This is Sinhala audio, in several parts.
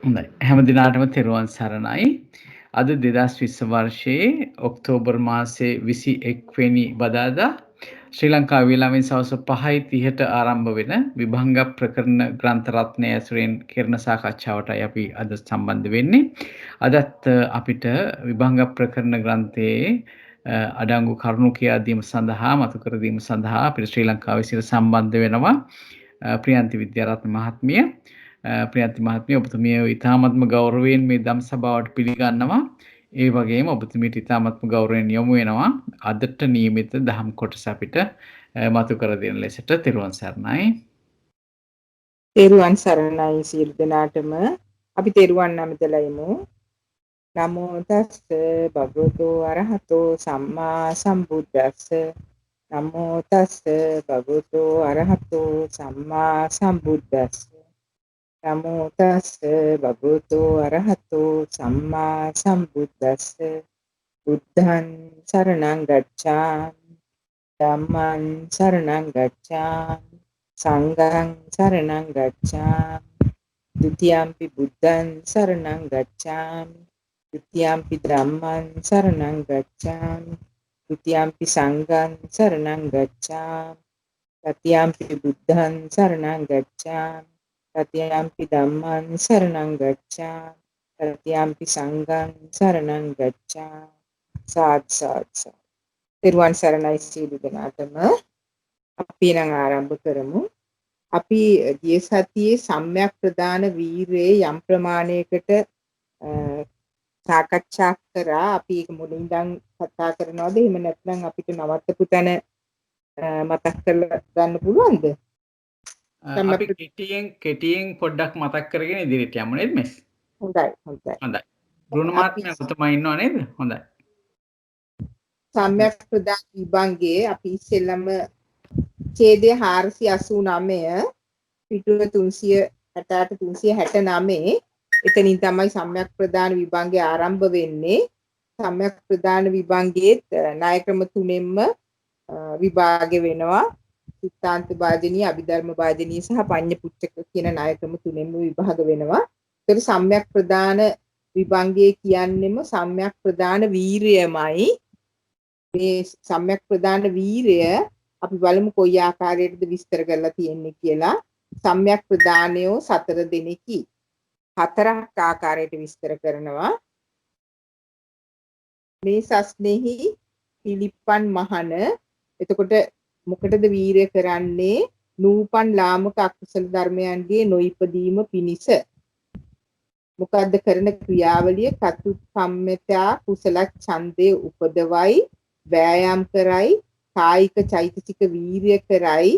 හොඳයි. හැම දිනාටම තෙරුවන් සරණයි. අද 2020 වර්ෂයේ ඔක්තෝබර් මාසයේ 21 වෙනි බදාදා ශ්‍රී ලංකා වේලාවෙන් සවස් 5:30ට ආරම්භ වෙන විභංග ප්‍රකරණ ග්‍රන්ථ රත්නය ඇසුරෙන් කෙරෙන සාකච්ඡාවටයි අපි අද සම්බන්ධ වෙන්නේ. අදත් අපිට විභංග ප්‍රකරණ ග්‍රන්ථයේ අඩංගු කරුණු කියා දීම සඳහා මතු කර දීම සඳහා අපිට ශ්‍රී ලංකාවේ සිට සම්බන්ධ වෙනවා ප්‍රියන්ති විද්‍යාරත්න මහත්මිය. ප්‍රියන්ති මහත්මිය ඔබතුමිය ඉතාමත්ම ගෞරවයෙන් මේ දම් සභාවට පිළිගන්නවා. ඒ වගේම ඔබතුමියට ඉතාමත්ම ගෞරවයෙන් යොමු වෙනවා අදට නියමිත දහම් කොටස අපිට මතු කර දෙන ලෙසට. තෙරුවන් සරණයි. තෙරුවන් සරණයි සියලු දෙනාටම. අපි තෙරුවන් නමතලා යමු. නමෝ තස්ස භගවතු අරහතෝ සම්මා සම්බුද්දස්ස. නමෝ තස්ස භගවතු අරහතෝ සම්මා සම්බුද්දස්ස. නමෝ තස්ස භගවතු අරහතෝ සම්මා සම්බුද්දස්ස. බුද්ධං සරණං ගච්ඡාමි. ධම්මං සරණං ගච්ඡාමි. සංඝං සරණං ගච්ඡාමි. ဒ ුතියම්පි බුද්ධං සරණං ගච්ඡාමි. ဒ ුතියම්පි ධම්මං සරණං ගච්ඡාමි. ဒ ුතියම්පි සංඝං සරණං ගච්ඡාමි. තතියම්පි බුද්ධං සරණං ගච්ඡාමි. තතියම්පි ධම්මං සරණං ගච්ඡාමි. තතියම්පි සංඝං සරණං ගච්ඡාමි. සාත් සාත්. තෙරුවන් සරණයි සියලු දෙනාටම. අපි නම් ආරම්භ කරමු. අපි ගිය සතියේ සම්‍යක් ප්‍රදාන වීරයේ යම් ප්‍රමාණයකට සාකච්ඡා කරා. අපි ඒක මුලින් ඉඳන් කතා කරනවද එහෙම නැත්නම් අපිට නවත්තපු තැන මතක් කරලා ගන්න පුළුවන්ද? අපි කෙටියෙන් පොඩ්ඩක් මතක් කරගෙන ඉදිරියට යමු නේද මිස්? හොඳයි. බ්‍රුණු මහත්මයා ඔබතුමා ඉන්නව නේද? හොඳයි. සම්‍යක් ප්‍රදාන විභංගයේ අපි ඉස්සෙල්ලම ඡේදය 489 පිටුව 368 369 එතනින් තමයි සම්‍යක් ප්‍රදාන විභංගය ආරම්භ වෙන්නේ. සම්‍යක් ප්‍රදාන විභංගයේ ණය ක්‍රම තුනෙන්ම විභාග වෙනවා. සිතාන්ත භාජනීය, අභිධර්ම භාජනීය සහ පඤ්ඤපුච්චක කියන ණය ක්‍රම තුනෙන්ම විභාග වෙනවා. ඒතර සම්‍යක් ප්‍රදාන විභංගයේ කියන්නෙම සම්‍යක් ප්‍රදාන වීරයමයි. මේ සම්‍යක් ප්‍රදාන වීරය අපි බලමු කොයි ආකාරයකටද විස්තර කරලා තියෙන්නේ කියලා. සම්‍යක් ප්‍රදානයෝ 4 දෙනෙකි. 4ක් ආකාරයට විස්තර කරනවා. මේ සස්නෙහි පිලිප්පන් මහන. එතකොට මොකටද වීරය කරන්නේ? නූපන් ලාමක අකුසල ධර්මයන්ගේ නොයිපදීම පිණිස. මොකද්ද කරන ක්‍රියාවලිය? කතු කම්මතා කුසල ඡන්දේ උපදවයි, වෑයම් කරයි, කායික චෛතසික වීර්ය කරයි,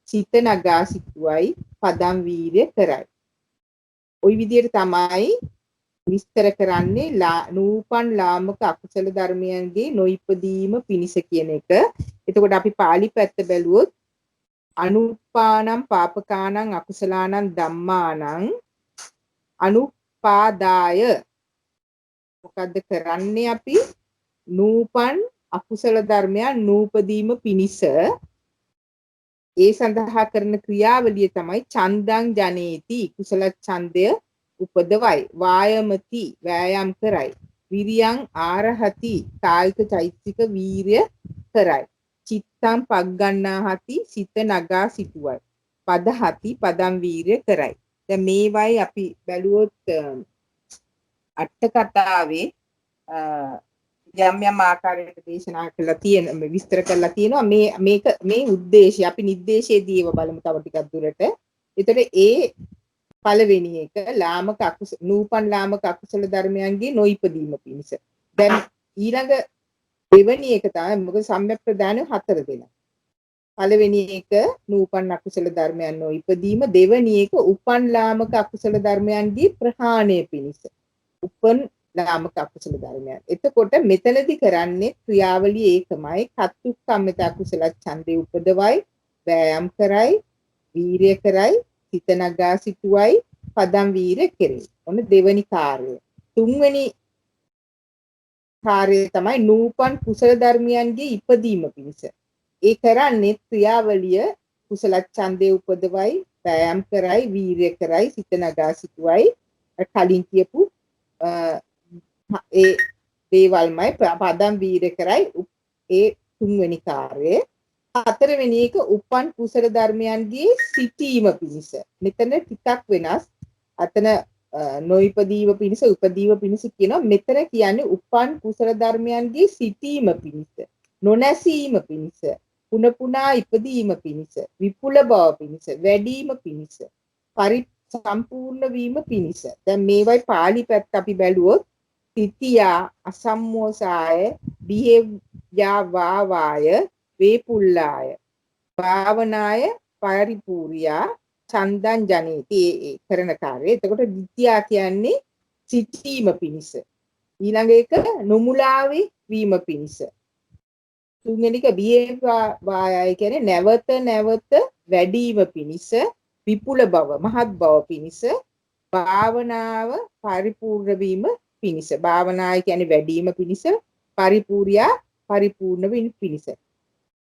චිත්ත නගා සිටුවයි, පදම් වීර්ය කරයි. ওই විදිහට තමයි විස්තර කරන්නේ නූපන් ලාමක අකුසල ධර්මයන්ගේ නොයිපදීම පිණිස කියන එක. එතකොට අපි පාලි පැත්ත බැලුවොත් අනුපානම් පාපකානම් අකුසලානම් ධම්මානම් අනුපාදාය. මොකද්ද කරන්නේ අපි? නූපන් අකුසල ධර්මයන් නූපදීම පිණිස ඒ සඳහා කරන ක්‍රියාවලිය තමයි චන්දං ජනේති. කුසල ඡන්දය උපදවයි, වායමති වෑයම් කරයි, විරියං ආරහති කායික චෛතසික වීර්ය කරයි, චිත්තං පග්ගණ්ණාහති සිත නගා සිටුවයි, පදහති පදම් වීර්ය කරයි. දැන් මේවයි අපි බැලුවොත් අට කතාවේ යම් ආකාරයකට දේශනා කරලා තියෙන විස්තර කරලා තියෙනවා. මේ ಉದ್ದೇಶය අපි නිर्देशයේදී ඒව බලමු තව ටිකක් දුරට. ඒතර ඒ පළවෙනි එක ලාමක නූපන් ලාමක අකුසල ධර්මයන්ගේ නොයිපදීම පිණිස. දැන් ඊළඟ දෙවෙනි එක තමයි මොකද සම්‍යක් ප්‍රදාන 4 දෙනා. පළවෙනි එක නූපන් අකුසල ධර්මයන් නොයිපදීම, දෙවෙනි එක උපන් ලාමක අකුසල ධර්මයන්ගේ ප්‍රහාණය පිණිස. උපන් ලාමක අකුසල ධර්මයන්. එතකොට මෙතනදී කරන්නේ ක්‍රියාවලිය ඒකමයි. කත්තුක්කම්මිත අකුසල ඡන්දේ උපදවයි, වෑයම් කරයි, වීර්ය කරයි, සිත නගා සිටුවයි, පදම් වීර්ය කෙරේ. ඔන්න දෙවෙනි කාර්යය. තුන්වෙනි කාර්යය තමයි නූපන් කුසල ධර්මයන්ගේ ඉපදීම පිණිස. ඒ කරන්නේ ක්‍රියාවලිය කුසල ඡන්දේ උපදවයි, වෑයම් කරයි, වීර්ය කරයි, සිත නගා සිටුවයි, කලින් කියපු ඒ දේවල්මයි පදම් වීර කරයි ඒ තුන්වෙනි කාර්යය. හතරවෙනි එක උපන් කුසල ධර්මයන්ගේ සිටීම පිණිස. මෙතන ටිකක් වෙනස්. අතන නොයිපදීව පිණිස උපදීව පිණිස කියනවා. මෙතන කියන්නේ උපන් කුසල ධර්මයන්ගේ සිටීම පිණිස. නොනැසීම පිණිස. පුන පුනා ඉපදීම පිණිස. විපුල බව පිණිස. වැඩිම පිණිස. සම්පූර්ණ වීම පිණිස. දැන් මේවයි පාලි පැත්ත අපි බැලුවොත් තිතියා අසම්මෝසාය බිහෙව්‍යා වාවාය වේපුල්ලාය භාවනාය පරිපූර්යා චන්දං ජනේති ඒ කරන කාර්යය. එතකොට විද්‍යා කියන්නේ සිටීම පිණිස. ඊළඟ එක නොමුලාවේ වීම පිණිස. තුන්වෙනි එක බිහෙව්‍යා වායය කියන්නේ නැවත නැවත වැඩිම පිණිස. විපුල බව මහත් බව පිණිස. භාවනාව පරිපූර්ණ වීම පිණිස. භාවනාය කියන්නේ වැඩිම පිණිස. පරිපූර්ණා පරිපූර්ණ වීම පිණිස.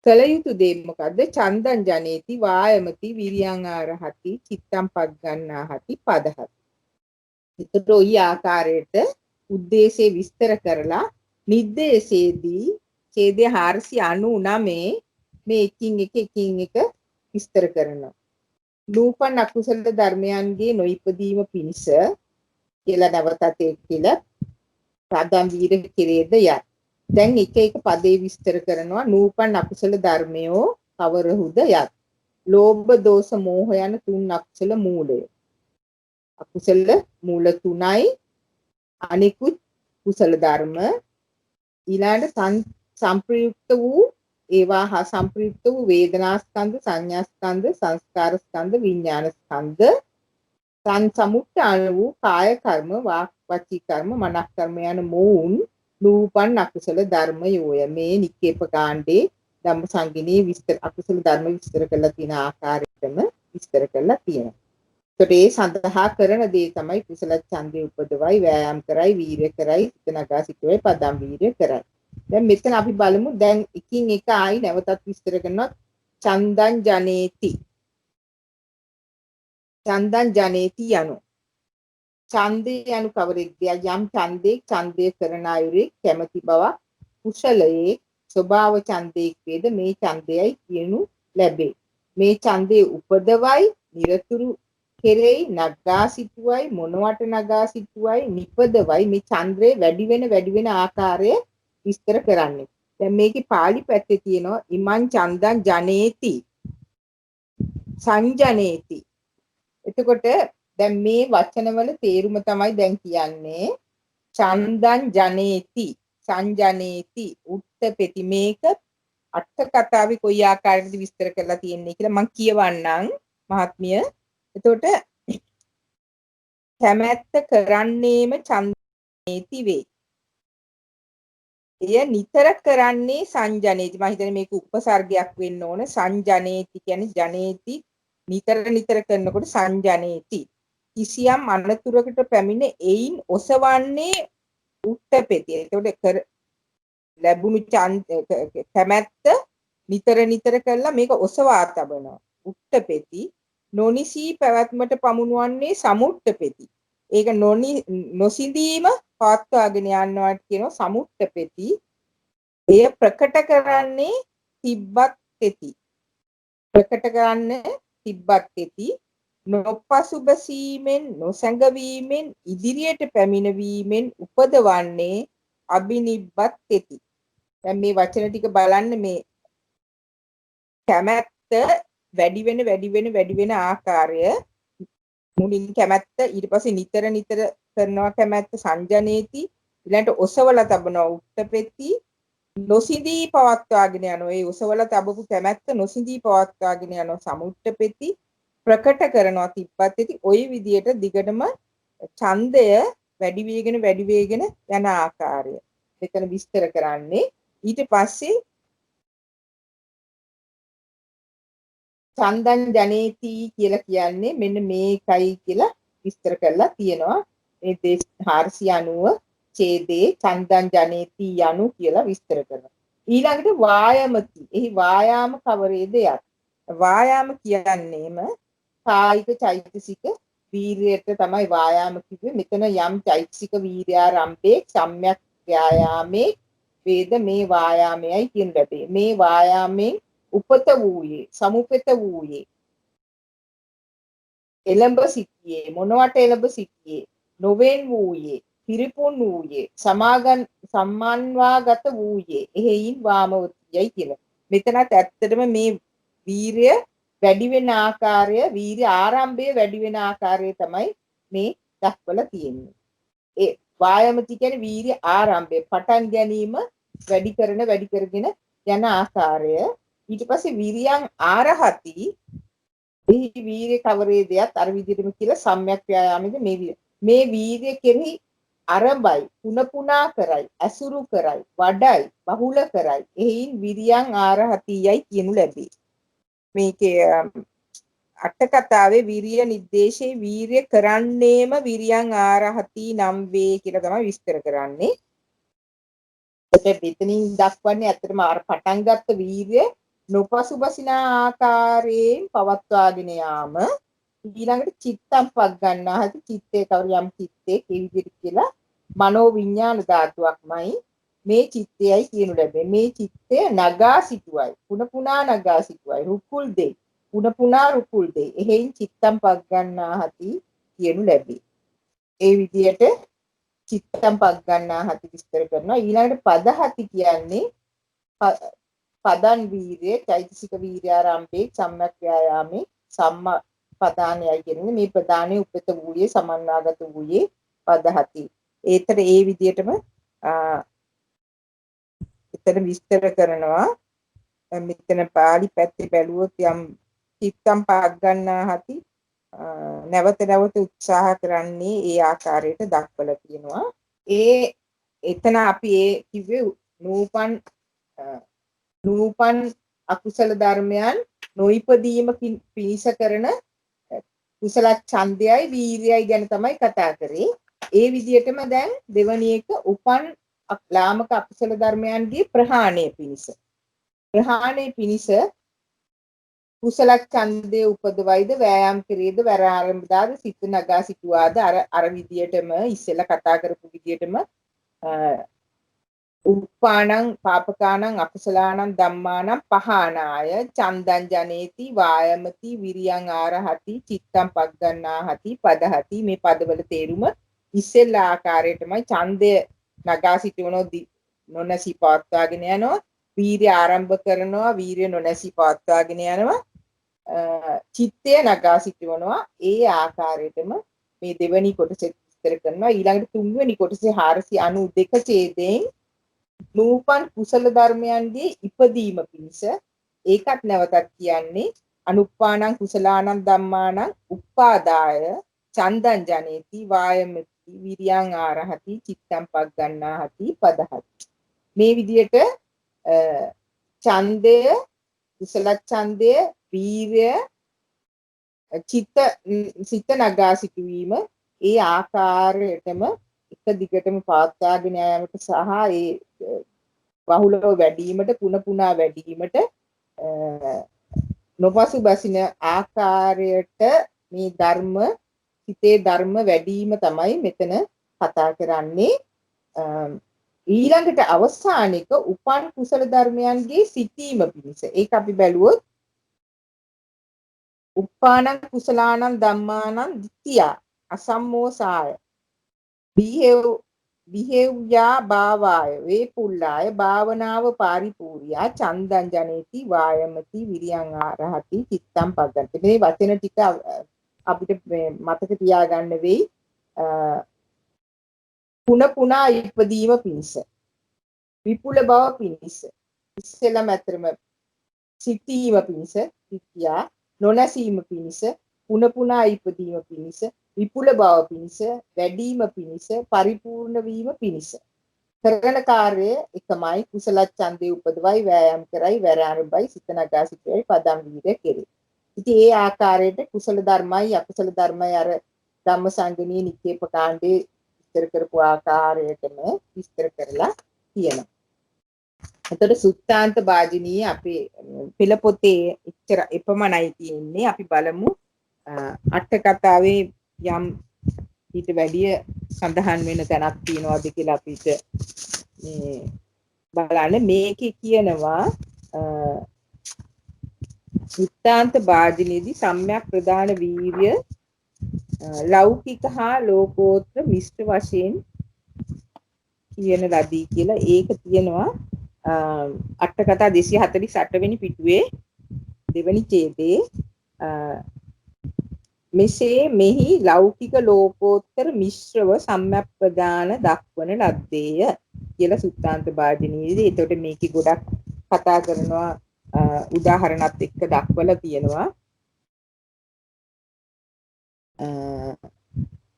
කල යුතු දේ මොකද්ද? චන්දං ජනේති වායමති විරියං ආරහති චිත්තං පග්ගන්නාහති පදහති. ඒකට ওই ආකාරයට උද්දේශේ විස්තර කරලා නිද්දේශේදී ඡේදය 499 මේ එකින් එක විස්තර කරනවා. නූපන් අකුසල ධර්මයන්ගේ නොයිපදීම පිණිස කියලා නැවතත් ඒ කියලා පදම් වීර කෙරේද යත්. දැන් එක පදේ විස්තර කරනවා. නූපන් අකුසල ධර්මයෝ කවරහුද යත්. ලෝභ දෝෂ මෝහ යන තුන් අකුසල මූලය. අකුසල මූල තුනයි. අනිකුත් කුසල ධර්ම ඊළඟට සංප්‍රයුක්ත වූ ඒවා හා සංප්‍රයුක්ත වූ වේදනා ස්කන්ධ සංඥා ස්කන්ධ සංස්කාර ස්කන්ධ විඥාන ස්කන්ධ සම්මුත්තාන වූ කාය කර්ම වාක් වචී කර්ම මනස් කර්ම යන මොවුන් නූපන් අකුසල ධර්මයෝය. මේ නික්කේප කාණ්ඩේ ධම්මසංගිනී විස්තර අකුසල ධර්ම විස්තර කරලා තියෙන ආකාරයටම විස්තර කරලා තියෙනවා. ඒකට ඒ සඳහා කරන දේ තමයි කුසල ඡන්දේ උපදවයි වෑයම් කරයි වීර්ය කරයි හිත නගා සිටුවයි පදම් වීර්ය කරයි. දැන් මෙතන අපි බලමු. දැන් එකින් එක ආයි නැවතත් විස්තර කරනවා. චන්දං ජනේති. චන්දං ජනේති යනු ඡන්දේ යනු කවරෙක්ද? යම් ඡන්දේ කරන අයුරේ කැමැති බවක් කුසලයේ ස්වභාව ඡන්දේ වේද මේ ඡන්දයයි කියනු ලැබේ. මේ ඡන්දේ උපදවයි නිරතුරු කෙරෙහි නගා සිටුවයි මොනවට නගා සිටුවයි නිපදවයි මේ ඡන්දේ වැඩි වෙන ආකාරය විස්තර කරන්නේ. දැන් මේකේ පාලි පැත්තේ තියෙනවා ඉමං චන්දං ජනේති සංජනේති. එතකොට දැන් මේ වචනවල තේරුම තමයි දැන් කියන්නේ චන්දං ජනේති සංජනේති උත්තපෙති. මේක අට කතාවේ කොයි ආකාරයකද විස්තර කරලා තියෙන්නේ කියලා මම කියවන්නම් මහත්මිය. එතකොට කැමැත්ත කරන්නේම චන්දනේති වේ. එය නිතර කරන්නේ සංජනේති. මම හිතන්නේ මේක උපසර්ගයක් වෙන්න ඕන. සංජනේති කියන්නේ ජනේති නිතර කරනකොට සංජනේති. කිසියම් අනතුරකට පැමිණ එයින් ඔසවන්නේ උත්තපෙති. එතකොට ලැබුණු කැමැත්ත නිතර කරලා මේක ඔසවා තබනවා. උත්තපෙති. නොනිසී පැවැත්මට පමුණුවන්නේ සමුට්ඨපෙති. ඒක නොසිඳීම පවත්වාගෙන යනවාට කියනවා සමුට්ඨපෙති. එය ප්‍රකට කරන්නේ තිබ්බත්ති. ප්‍රකට කරන්නේ තිබ්බත්ති. නොපසුබසීමෙන් නොසැඟවීමෙන් ඉදිරියට පැමිණවීමෙන් උපදවන්නේ අබිනිබ්බත්ති. දැන් මේ වචන ටික බලන්න. මේ කැමැත්ත වැඩි වෙන ආකාරය. මුලින් කැමැත්ත ඊට පස්සේ නිතර කරනවා කැමැත්ත සංජනේති. ඊළඟට ඔසවලා තබනවා උත්තපෙති. නොසිඳී පවත්වාගෙන යනවා. ඒ ඔසවලා තබපු කැමැත්ත නොසිඳී පවත්වාගෙන යනවා සමුට්ඨපෙති. ප්‍රකට කරනවා තිබ්බත්ති. ওই විදියට දිගටම ඡන්දය වැඩි වේගෙන යන ආකාරය මෙතන විස්තර කරන්නේ. ඊට පස්සේ චන්දං ජනේති කියලා කියන්නේ මෙන්න මේකයි කියලා විස්තර කරලා තියෙනවා. මේ 490 ඡේදේ චන්දං ජනේති යනු කියලා විස්තර කරනවා. ඊළඟට වායමති. එහි වායාම කවරේද යත්. වායාම කියන්නේම කායික චෛතසික වීර්යයට තමයි වායාම කිව්වේ. මෙතන යම් චෛතසික වීර්යාරම්භේ සම්‍යක් ව්‍යායාමේ වේද මේ වායාමයයි කියන ලැබේ. මේ වායාමෙන් උපත වූයේ සමුපත වූයේ එළඹ සිටියේ මොනවට එළඹ සිටියේ නොවෙන් වූයේ පිරිපුන් වූයේ සම්මාන්වාගත වූයේ එහෙයින් වාමවතියයි කියලා. මෙතනත් ඇත්තටම මේ වීරය වැඩි වෙන ආකාරය වීර්ය ආරම්භය වැඩි වෙන ආකාරය තමයි මේ දක්වලා තියෙන්නේ. ඒ වායමති කියන්නේ වීර්ය ආරම්භය පටන් ගැනීම වැඩි කරගෙන යන ආකාරය. ඊට පස්සේ විරියං ආරහති මේ වීර්ය කවරේදයක් අර විදිහටම කියලා සම්‍යක් ව්‍යායාමෙද මේ වීර්ය කෙරෙහි අරඹයි පුනා කරයි අසුරු කරයි වඩයි බහුල කරයි එයින් විරියං ආරහතියයි කියනු ලැබේ. මේකේ අට කතාවේ විරිය නිर्देशේ වීර්ය කරන්නේම විරියං ආරහති නම් වේ කියලා තමයි විස්තර කරන්නේ. ඒකට මෙතනින් දක්වන්නේ ඇත්තටම අර පටන් ගත්ත වීර්ය නොපසුබසින ආකාරයෙන් පවත්වාගෙන යාම ඊළඟට චිත්තම් පක් ගන්නා හැටි චිත්තේ කවර යම් චිත්තේ ඒ විදිහට කියලා මනෝ විඥාන ධාතුවක්මයි මේ චිත්තයයි කියනු ලැබේ. මේ චිත්තය නගා සිටුවයි පුනා නගා සිටුවයි රුකුල් දෙයි පුනා රුකුල් දෙයි එහෙයින් චිත්තම් පක් ගන්නා හැටි කියනු ලැබේ. ඒ විදිහට චිත්තම් පක් ගන්නා හැටි විස්තර කරනවා. ඊළඟට පදහති කියන්නේ පදන් වීර්ය චෛතසික වීර්යාරම්භේ සම්‍යක් ව්‍යායාමේ සම්මා පදානයයි කියන්නේ මේ ප්‍රදානයේ උපත වූයේ සමන්නාගත වූයේ පදහති. ඒතර ඒ විදිහටම එතන විස්තර කරනවා. මෙතන පාලි පැත්තේ බැලුවොත් යම් චිත්තම් පක් ගන්නා හැටි නැවත උත්සාහ කරන්නේ ඒ ආකාරයට දක්වලා තියෙනවා. එතන අපි ඒ කිව්වේ නූපන් අකුසල ධර්මයන් නොයිපදීම පිණිස කරන කුසල ඡන්දයයි වීර්යයයි ගැන තමයි කතා කරේ. ඒ විදිහටම දැන් දෙවැනි එක උපන් ලාමක අකුසල ධර්මයන්ගේ ප්‍රහාණය පිණිස කුසල ඡන්දයේ උපදවයිද වෑයම් කරේද වර ආරම්භදාද සිත නගා සිටුවාද අර විදියටම ඉස්සෙල්ලා කතා කරපු විදියටම උප්පාණං පාපකාණං අකුසලාණං ධම්මාණං පහානාය චන්දං ජනේති වායමති විරියං ආරහති චිත්තං පග්ගන්නාහති පදහති මේ පදවල තේරුම ඉස්සෙල්ලා ආකාරයටමයි ඡන්දය නගා සිටවනෝ නොනැසී පවත්වාගෙන යනවා වීර්ය ආරම්භ කරනවා වීර්ය නොනැසී පවත්වාගෙන යනවා චිත්තය නගා සිටවනවා ඒ ආකාරයටම මේ දෙවැනි කොටස විස්තර කරනවා. ඊළඟට තුන්වෙනි කොටසේ 492 ඡේදයෙන් නූපන් කුසල ධර්මයන්ගේ ඉපදීම පිණිස ඒකත් නැවතත් කියන්නේ අනුප්පාණං කුසලාණං ධම්මාණං උප්පාදාය චන්දං ජනේති වායමති විරියං ආරහති චිත්තං පග්ගන්නාහති පදහති. මේ විදිහට ඡන්දය කුසල ඡන්දය වීර්ය සිත නගා සිටවීම ඒ ආකාරයටම එක දිගටම පවත්වාගෙන යාමට සහ ඒ බහුලව වැඩිවීමට පුනා වැඩිවීමට නොපසු බසින ආකාරයට මේ ධර්ම හිතේ ධර්ම වැඩිවීම තමයි මෙතන කතා කරන්නේ. ඊළඟට අවසානික උපන් කුසල ධර්මයන්ගේ සිටීම පිණිස ඒක අපි බැලුවොත් උප්පාණං කුසලාණං ධම්මාණං ditthියා අසම්මෝසාය විහෙව්‍යා භාවාය වේපුල්ලාය භාවනාව පාරිපූර්ණා චන්දං ජනේති වායමති විරියං ආරහති චිත්තං පග්ගන්ති. මේ වචන ටික අපිට මතක තියාගන්න වෙයි. පුනා ඉපදීම පිණිස විපුල බව පිණිස ඉස්සෙල්ලම අතරම සිටීම පිණිස ditthියා නොනැසීම පිණිස පුනා ඉපදීම පිණිස විපුල බව පිණිස වැඩිම පිණිස පරිපූර්ණ වීම පිණිස කරන කාර්යය එකමයි කුසල ඡන්දේ උපදවයි වෑයම් කරයි වැර ආරම්භයි සිත නගා සිටයි පදම් වීර්ය කෙරේ. ඉතින් ඒ ආකාරයට කුසල ධර්මයි අකුසල ධර්මයි අර ධම්මසංගණී නිකේප කාණ්ඩේ විස්තර කරපු ආකාරයටම විස්තර කරලා තියෙනවා. එතකොට සුත්තාන්ත වාජිනී අපේ පෙළ පොතේ එච්චර එපමණයි තියෙන්නේ. අපි බලමු අට කතාවේ යම් ඊට වැඩිය සඳහන් වෙන තැනක් තියෙනවාද කියලා අපිට මේ බලන්න. මේකේ කියනවා උත්තාන්ත වාදිනේදී සම්‍යක් ප්‍රදාන වීර්ය ලෞකික හා ලෝකෝත්තර මිශ්‍ර වශයෙන් කියන ලදී කියලා. ඒක තියෙනවා අට කතා 248 වෙනි පිටුවේ දෙවනි ඡේදයේ. මෙසේ මෙහි ලෞකික ලෝකෝත්තර මිශ්‍රව සම්‍යක් ප්‍රදාන දක්වන ලද්දේය කියලා සුත්තාන්ත වාදිනේදී. එතකොට මේකේ ගොඩක් කතා කරනවා උදාහරණත් එක්ක දක්වලා තියෙනවා.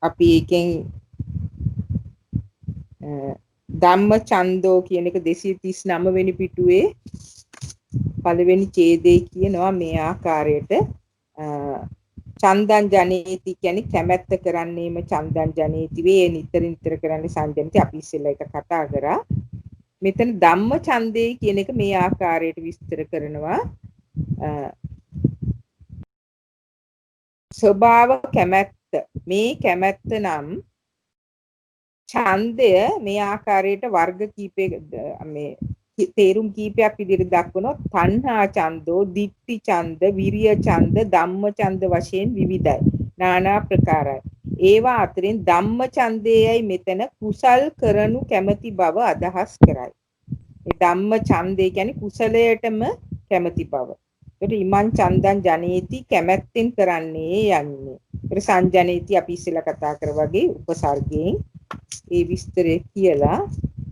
අපි එකෙන් ධම්ම ඡන්தோ කියන එක 239 වෙනි පිටුවේ පළවෙනි ඡේදයේ කියනවා මේ ආකාරයට චන්දං ජනේති කියන්නේ කැමැත්ත කරන්නේම චන්දං ජනේති වේ නිතර නිතර කරන්නේ සංජනිත. අපි ඉස්සෙල්ලා එක කතා කරා. මෙතන ධම්ම ඡන්දේ කියන එක මේ ආකාරයට විස්තර කරනවා. ස්වභාව කැමැත්ත, මේ කැමැත්ත නම් ඡන්දය මේ ආකාරයට වර්ග කීපයක මේ තේරුම් කීපයක් විදිහට දක්වනවා. තණ්හා ඡන්தோ, ditthi ඡන්ද, විරිය ඡන්ද, ධම්ම ඡන්ද වශයෙන් විවිධයි. নানা ප්‍රකාරයි. ඒවා අතරින් ධම්ම ඡන්දයයි මෙතන කුසල් කරනු කැමැති බව අදහස් කරයි. මේ ධම්ම ඡන්දය කියන්නේ කුසලයටම කැමැති බව. ඒකට ඉමං චන්දං ජනේති කැමැත්තෙන් කරන්නේ යන්නේ. ඒකට සංජනේති අපි ඉස්සෙල්ලා කතා කර වගේ උපසර්ගයෙන් ඒ විස්තරය කියලා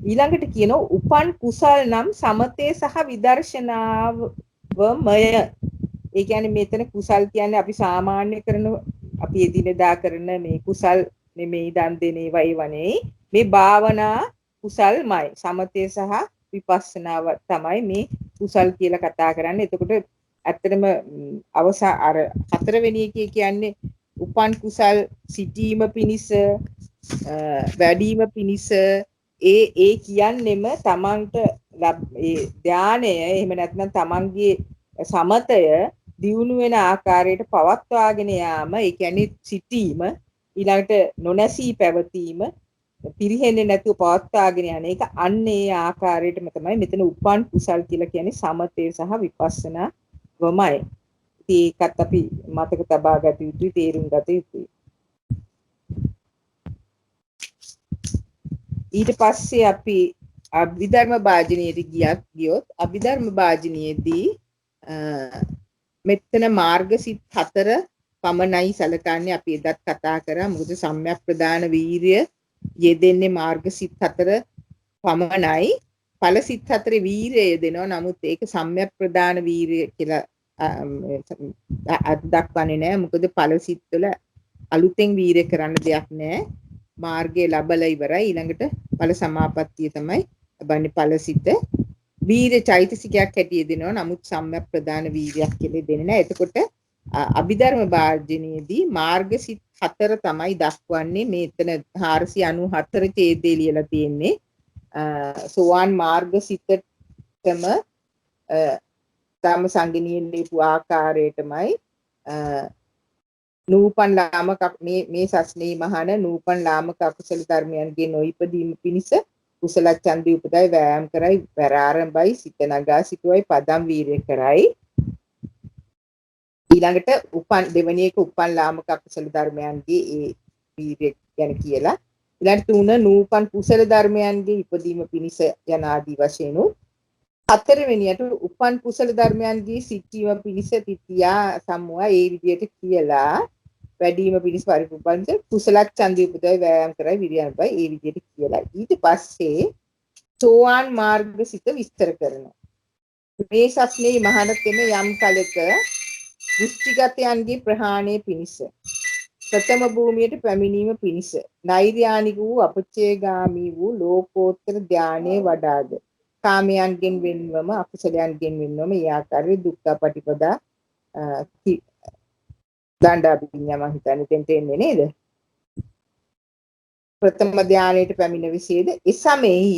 ඊළඟට කියනවා උපන් කුසල් නම් සමතේ සහ විදර්ශනාවමය. ඒ කියන්නේ මෙතන කුසල් කියන්නේ අපි සාමාන්‍ය කරන අපි එදිනෙදා කරන මේ කුසල් නෙමෙයි, දන් දෙන ඒවා ඒවනේ. මේ භාවනා කුසල්මයි. සමතේ සහ විපස්සනාව තමයි මේ කුසල් කියලා කතා කරන්නේ. එතකොට ඇත්තටම අර හතරවෙනි එකේ කියන්නේ උපන් කුසල් සිටීම පිණිස වැඩිම පිණිස ඒ කියන්නෙම තමන්ට ඒ ධානය එහෙම නැත්නම් තමන්ගේ සමතය දියුණු වෙන ආකාරයට පවත්වාගෙන යාම. ඒ කියන්නේ සිටීම, ඊළඟට නොනැසී පැවතීම, පිරිහෙන්නේ නැතුව පවත්වාගෙන යන එක. අන්න ඒ ආකාරයටම තමයි මෙතන උපන් කුසල් කියලා කියන්නේ සමතේ සහ විපස්සනා වමයි. ඒකත් අපි මතක තබා ගත යුතුයි, තේරුම් ගත යුතුයි. ඊට පස්සේ අපි අභිධර්ම භාජනයට ගියොත් අභිධර්ම භාජනයේදී මෙතන මාර්ගසිත 4 පමණයි සැලකන්නේ. අපි එදත් කතා කරා. මොකද සම්‍යක් ප්‍රදාන වීරිය යෙදෙන්නේ මාර්ගසිත 4 පමණයි. ඵලසිත 4 වීරිය යෙදෙනවා. නමුත් ඒක සම්‍යක් ප්‍රදාන වීරිය කියලා අත් දක්වන්නේ නැහැ. මොකද ඵලසිත වල අලුතෙන් වීරිය කරන්න දෙයක් නැහැ. මාර්ගය ලබලා ඉවරයි. ඊළඟට ඵල සමාපත්තිය තමයි ලබන්නේ. ඵලසිත වීර්ය චෛතසිකයක් හැටියට දෙනවා. නමුත් සම්‍යක් ප්‍රදාන වීර්යයක් කියලා දෙන්නේ නැහැ. එතකොට අභිධර්ම භාජනයේදී මාර්ගසිත 4 තමයි දක්වන්නේ. මෙතන 494 ඡේදේ ලියලා තියෙන්නේ. සෝවාන් මාර්ගසිතටම ධම්ම සංගිනියෙන් දීපු ආකාරයටමයි නූපන් ලාමක මේ සස්නේ මහාන නූපන් ලාමක අකුසල ධර්මයන්ගේ නොයිපදීම පිණිස කුසල ඡන්දය උපදයි වෑයම් කරයි වැර ආරම්භයි සිත නගා සිටුවයි පදම් වීර්ය කරයි. ඊළඟට දෙවෙනි එක උපන් ලාමක අකුසල ධර්මයන්ගේ ඒ වීර්ය ගැන කියලා. ඊළඟට 3 නූපන් කුසල ධර්මයන්ගේ ඉපදීම පිණිස යන ආදී වශයෙන් හතරවෙනියට උපන් කුසල ධර්මයන්ගේ සිටීම පිණිස තිතියා සම්මුවා ඒ විදිහට කියලා වැඩිම පිණිස පරිපූර්ණව කුසල ඡන්දය උපදවයි වෑයම් කරයි විරියන්පයි ඒ විදිහට කියලා. ඊට පස්සේ සෝවාන් මාර්ගසිත විස්තර කරනවා. මේ සස්නේ මහානතෙම යම් කලක දෘෂ්ටිගතයන්ගේ ප්‍රහාණය පිණිස ප්‍රථම භූමියට පැමිණීම පිණිස නෛර්යානික වූ අපචේගාමී වූ ලෝකෝත්තර ධානයේ වඩාද කාමයන්ගෙන් වෙන්වම අකුසලයන්ගෙන් වෙන්වම ඒ ආකාරයේ දුක්ඛ පටිපදා දණ්ඩාභිඥා මම හිතන්නේ දෙන්න එන්නේ නේද? ප්‍රථම ධානයට පැමිණ විසේද එසමෙහි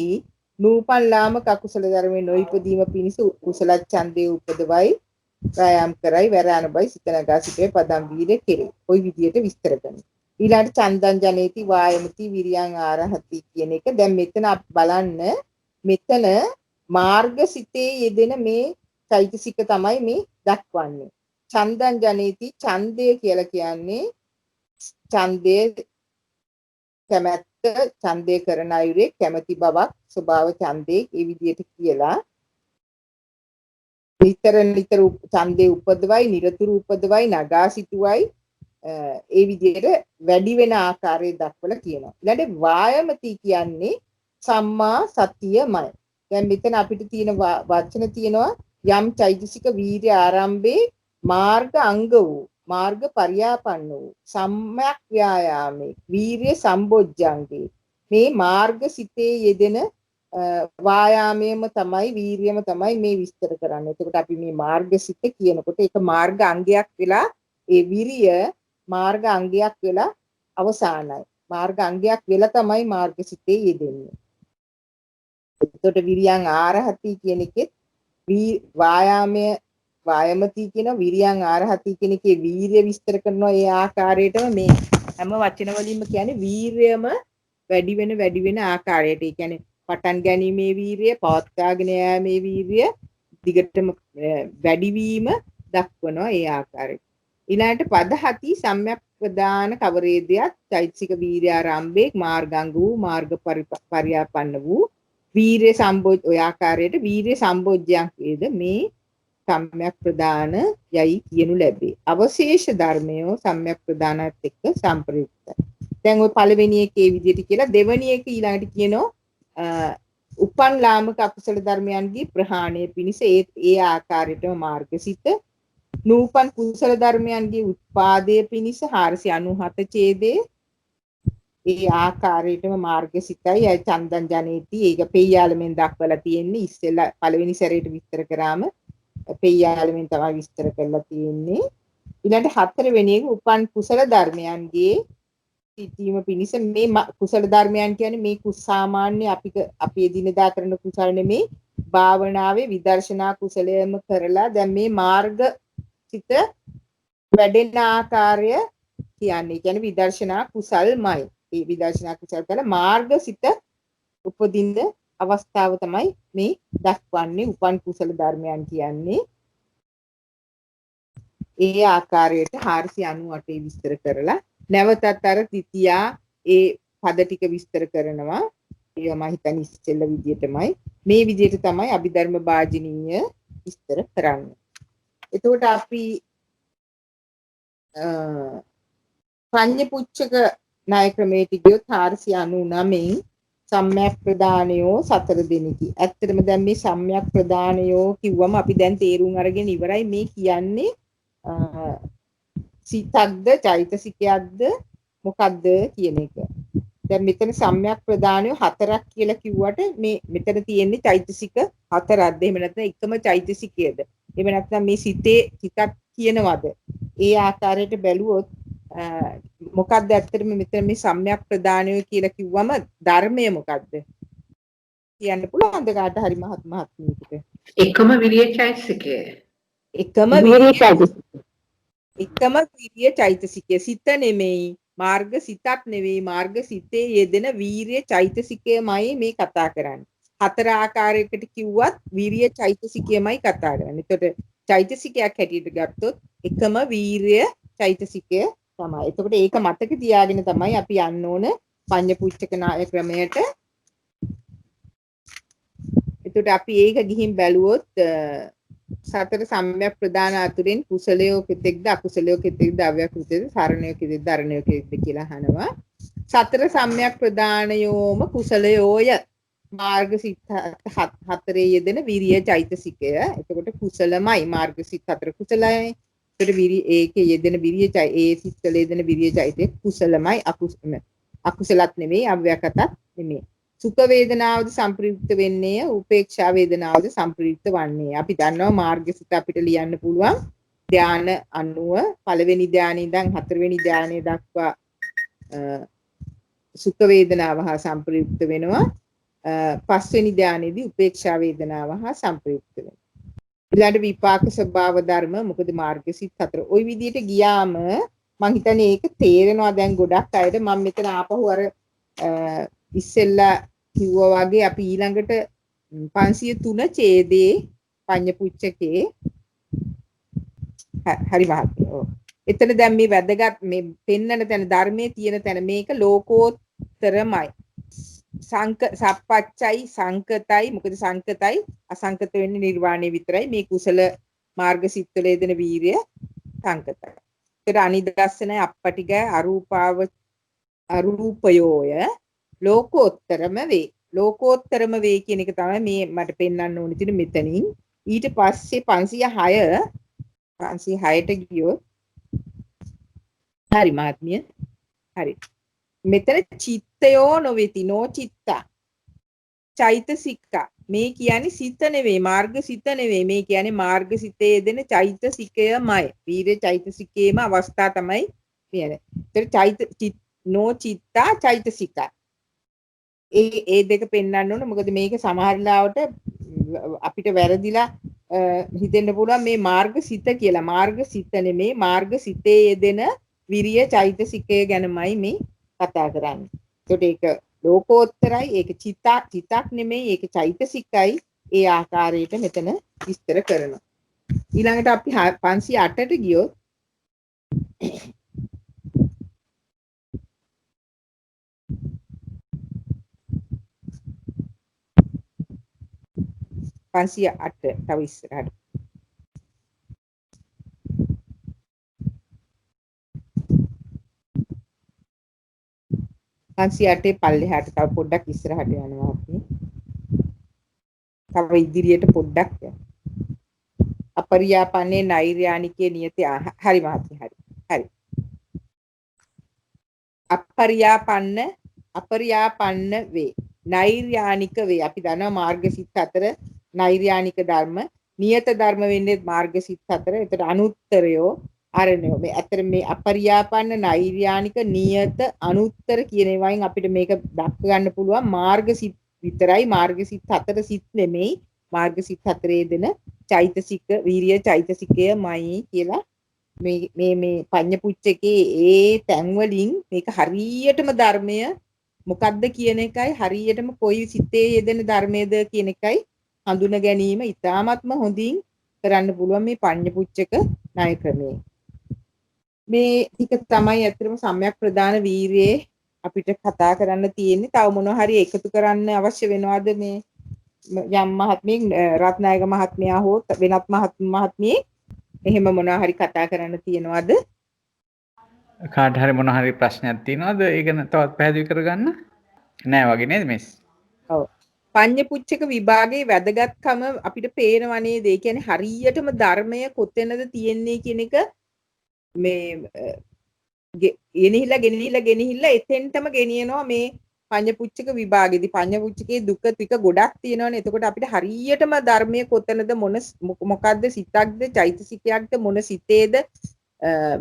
නූපන් ලාමක අකුසල ධර්මයේ නොයිපදීම පිණිස කුසල ඡන්දේ උපදවයි වෑයම් කරයි වැර අනබයි සිත නගා සිටේ පදම් වීර්ය කෙරේ. ওই විදියට විස්තර කරනවා. ඊළඟට චන්දං ජනේති වායමති විරියං ආරහති කියන එක දැන් මෙතන අපි බලන්න මෙතන මාර්ගසිතේ යෙදෙන මේ චෛතසික තමයි මේ දක්වන්නේ. චන්දං ජනේති ඡන්දය කියලා කියන්නේ ඡන්දයේ කැමැත්ත ඡන්දය කරන අයුරේ කැමැති බවක් ස්වභාව ඡන්දේ ඒ විදිහට කියලා නිතර ඡන්දේ උපදවයි නිරතුරු උපදවයි නගා සිටුවයි ඒ විදිහට වැඩි වෙන ආකාරය දක්වලා කියනවා. ඊළඟට වායමති කියන්නේ සම්මා සතියමයි. දැන් මෙතන අපිට තියෙන වචන තියෙනවා යම් චෛතසික වීර්ය ආරම්භේ මාර්ග අංග වූ මාර්ග පරියාපන්න වූ සම්‍යක් ව්‍යායාමේ වීර්ය සම්බොජ්ජංගේ මේ මාර්ග සිතේ යෙදෙන වායාමයේම තමයි වීර්යම තමයි මේ විස්තර කරන්නේ. එතකොට අපි මේ මාර්ග සිත කියනකොට ඒක මාර්ග අංගයක් වෙලා ඒ විරිය මාර්ග අංගයක් වෙලා අවසానයි. මාර්ග අංගයක් වෙලා තමයි මාර්ග සිතේ යෙදෙන්නේ. එතකොට විරියං ආරහති කියන එකෙත් වායමති කියන විරියං ආරහති කියන එකේ වීර්ය විස්තර කරනවා ඒ ආකාරයටම මේ හැම වචන වලින්ම කියන්නේ වීර්යම වැඩි වෙන ආකාරයට. ඒ කියන්නේ පටන් ගැනීමේ වීර්ය, පවත්වාගෙන යාමේ වීර්ය දිගටම වැඩිවීම දක්වනවා ඒ ආකාරයට. ඊළඟට පදහති සම්‍යක් ප්‍රදාන කවරේදයක් චෛතසික වීර්ය ආරම්භයේ මාර්ගාංග වූ මාර්ග පරියාපන්න වූ වීර්ය සම්බොජ් ඔය ආකාරයට වීර්ය සම්බොජ්ජයක් වේද මේ සම්‍යක් ප්‍රදාන යයි කියනු ලැබේ. අවශේෂ ධර්මයෝ සම්‍යක් ප්‍රදානත් එක්ක සම්ප්‍රයුක්තයි. දැන් ওই පළවෙනි එකේ විදිහට කියලා දෙවෙනි එක ඊළඟට කියනවා උපන් ලාමක අකුසල ධර්මයන්ගේ ප්‍රහාණය පිණිස ඒ ආකාරයටම මාර්ගසිත නූපන් කුසල ධර්මයන්ගේ උත්පාදයේ පිණිස 497 ඡේදයේ ඒ ආකාරයටම මාර්ගසිතයි අය චන්දං ජනේති ඒක පෙය්‍යාලමෙන් දක්වලා තියෙන්නේ ඉස්සෙල්ලා පළවෙනි සැරේට විස්තර කරාම පෙය්‍යාලමෙන් තමයි විස්තර කරලා තියෙන්නේ ඊළඟට හතරවෙනි එක උපන් කුසල ධර්මයන්ගේ සිටීම පිණිස මේ කුසල ධර්මයන් කියන්නේ මේ සාමාන්‍ය අපි එදිනෙදා කරන කුසල නෙමේ භාවනාවේ විදර්ශනා කුසලයම කරලා දැන් මේ මාර්ග සිත වැඩෙන ආකාරය කියන්නේ විදර්ශනා කුසල්මයි. ඒ විදර්ශනා කුසල් කරලා මාර්ග සිත උපදින්න අවස්ථාව තමයි මේ දක්වන්නේ උපන් කුසල ධර්මයන් කියන්නේ. ඒ ආකාරයට 498 විස්තර කරලා නැවතත් අර තිතියා ඒ පද ටික විස්තර කරනවා. ඒවා මම හිතන්නේ ඉස්සෙල්ල විදියටමයි මේ විදියට තමයි අභිධර්ම වාජනීය විස්තර කරන්නේ. එතකොට අපි ප්‍රඥපුච්චක ණය ක්‍රමයට ගියොත් 499න් සම්‍යක් ප්‍රදානයෝ 4 දෙනෙකි. ඇත්තටම දැන් මේ සම්‍යක් ප්‍රදානයෝ කිව්වම අපි දැන් තේරුම් අරගෙන ඉවරයි මේ කියන්නේ සිතක්ද චෛතසිකයක්ද මොකක්ද කියන එක. දැන් මෙතන සම්‍යක් ප්‍රදානයෝ 4ක් කියලා කිව්වට මේ මෙතන තියෙන්නේ චෛතසික 4ක්ද එහෙම නැත්නම් එකම චෛතසිකයද? එහෙම නැත්නම් මේ සිතක් කියනවද? ඒ ආකාරයට බැලුවොත් මොකක්ද ඇත්තටම මෙතන මේ සම්‍යක් ප්‍රදානයෝ කියලා කිව්වම ධර්මය මොකක්ද? කියන්න පුළුවන්ද කාට හරි මහත්මියකට? එකම විරිය චෛතසිකය. එකම විරිය චෛතසිකය සිත නෙමෙයි මාර්ග සිතක් නෙවෙයි මාර්ග සිතේ යෙදෙන වීරිය චෛතසිකයමයි මේ කතා කරන්නේ. 4 ආකාරයකට කිව්වත් වීරිය චෛතසිකයමයි කතා කරන්නේ. එතකොට චෛතසිකයක් හැටියට ගත්තොත් එකම වීරිය චෛතසිකය තමයි. එතකොට ඒක මතක තියාගෙන තමයි අපි යන්න ඕන පඤ්ඤපුච්චක ණය ක්‍රමයට. එතකොට අපි ඒක ගිහින් බැලුවොත් සතර සම්‍යක් ප්‍රදාන අතුරින් කුසලයෝ කෙතෙක්ද අකුසලයෝ කෙතෙක්ද අව්‍යකෘතද සරණයෝ කෙතෙක්ද ධර්ණයෝ කෙතෙක්ද කියලා අහනවා. සතර සම්‍යක් ප්‍රදානයෝම කුසලයෝය මාර්ග සිත් 4 යෙදෙන විරිය චෛතසිකය. එතකොට කුසලමයි මාර්ග සිත් 4 කුසලයි. එතකොට ඒකේ යෙදෙන විරිය ඒ සිත්වල යෙදෙන විරිය චෛතසික කුසලමයි අකුසලත් නෙමෙයි අව්‍යකතත් නෙමෙයි. සුඛ වේදනාවද සම්ප්‍රයුක්ත වෙන්නේ උපේක්ෂා වේදනාවද සම්ප්‍රයුක්ත වන්නේ. අපි දන්නවා මාර්ගසිත අපිට ලියන්න පුළුවන් ධාන 90 පළවෙනි ධානයේ ඉඳන් හතරවෙනි ධානය දක්වා සුඛ වේදනාව හා සම්ප්‍රයුක්ත වෙනවා. පස්වෙනි ධානයේදී උපේක්ෂා වේදනාව හා සම්ප්‍රයුක්ත වෙනවා. ඊළඟ විපාක ස්වභාව ධර්ම මොකද මාර්ගසිත 4. ওই විදිහට ගියාම මං හිතන්නේ ඒක තේරෙනවා දැන් ගොඩක් අයට. මම මෙතන ආපහු අර ඉස්සෙල්ලා කිව්වා වගේ අපි ඊළඟට 503 ඡේදයේ පඤ්ඤපුච්චකේ හරි මහත්මයා. එතන දැන් මේ වැදගත් මේ පෙන්නන තැන ධර්මයේ තියෙන තැන මේක ලෝකෝත්තරමයි. සප්පච්චයි සංකතයි. මොකද සංකතයි අසංකත වෙන්නේ නිර්වාණය විතරයි. මේ කුසල මාර්ග සිත්වල යෙදෙන වීරිය සංකතයි. ඒතර අනිදස්සනයි අපපටිගය අරූපයෝය ලෝකෝත්තරම වේ. ලෝකෝත්තරම වේ කියන එක තමයි මේ මට පෙන්වන්න ඕනේ තියෙන මෙතනින්. ඊට පස්සේ 506ට ගියොත් හරි මහත්මිය. හරි. මෙතන චිත්තයෝ නොවේති නෝ චිත්තා. චෛතසික. මේ කියන්නේ සිත නෙවෙයි මාර්ග සිත නෙවෙයි. මේ කියන්නේ මාර්ග සිතේ යෙදෙන චෛතසිකයමයි. වීර්ය චෛතසිකේම අවස්ථා තමයි කියන්නේ. ඒතර නෝ චිත්තා චෛතසික. ඒ දෙක පෙන්වන්න ඕන. මොකද මේක සමහර ලාවට අපිට වැරදිලා හිතෙන්න පුළුවන් මේ මාර්ග සිත කියලා. මාර්ග සිත නෙමේ මාර්ග සිතේ යෙදෙන විරිය චෛතසිකය ගැනමයි මේ කතා කරන්නේ. ඒකට ඒක ලෝකෝත්තරයි. ඒක චිතක් නෙමෙයි. ඒක චෛතසිකයි. ඒ ආකාරයට මෙතන විස්තර කරනවා. ඊළඟට අපි 508ට ගියොත් 508 තව ඉස්සරහට 508 පල්ලෙහාට තව පොඩ්ඩක් ඉස්සරහට යනවා අපි. තව ඉදිරියට පොඩ්ඩක් යන්න. අපරියාපන්නේ නෛර්යානිකයේ නියතය හරි මහත්මයා හරි. අපරියාපන්න වේ. නෛර්යානික වේ. අපි දන්නවා මාර්ගසිත 4 නෛර්යානික ධර්ම, නියත ධර්ම වෙන්නේ මාර්ගසිත 4. ඒතර අනුත්තරයෝ අරණයෝ. මේ අතර මේ අපරියාපන්න නෛර්යානික නියත අනුත්තර කියන ඒවායින් අපිට මේක දක්ව ගන්න පුළුවන් මාර්ගසිත විතරයි. මාර්ගසිත 4 සිත් නෙමෙයි. මාර්ගසිත 4 දෙන චෛතසික වීරිය චෛතසිකයමයි කියලා මේ පඤ්ඤපුච්චකේ ඒ තැන් වලින් මේක හරියටම ධර්මය මොකක්ද කියන එකයි හරියටම කොයි සිතේ යෙදෙන ධර්මයේද කියන එකයි හඳුන ගැනීම ඉතාමත්ම හොඳින් කරන්න පුළුවන් මේ පඤ්ඤපුච්චක ණය ක්‍රමයේ. මේ ටික තමයි අත්‍තරම සම්‍යක් ප්‍රදාන වීරියේ අපිට කතා කරන්න තියෙන්නේ. තව මොනවා හරි එකතු කරන්න අවශ්‍ය වෙනවද මේ යම් මහත්මිය රත්නායක මහත්මයා හෝ වෙනත් මහත්මියෙක් එහෙම මොනවා හරි කතා කරන්න තියෙනවද? කාට හරි මොන හරි ප්‍රශ්නයක් තියෙනවද? ඒක තවත් පැහැදිලි කරගන්න? නෑ වගේ නේද මිස්? ඔව්. පඤ්ඤපුච්චක විභාගයේ වැදගත්කම අපිට පේනවා නේද? ඒ කියන්නේ හරියටම ධර්මය කොතැනද තියෙන්නේ කියන එක මේ ගෙනහිලා එතෙන්ටම ගෙනියනවා මේ පඤ්ඤපුච්චක විභාගෙදී. පඤ්ඤපුච්චකේ දුක ටික ගොඩක් තියෙනවනේ. එතකොට අපිට හරියටම ධර්මයේ කොතැනද මොකද්ද සිතක්ද චෛතසිකයක්ද මොන සිතේද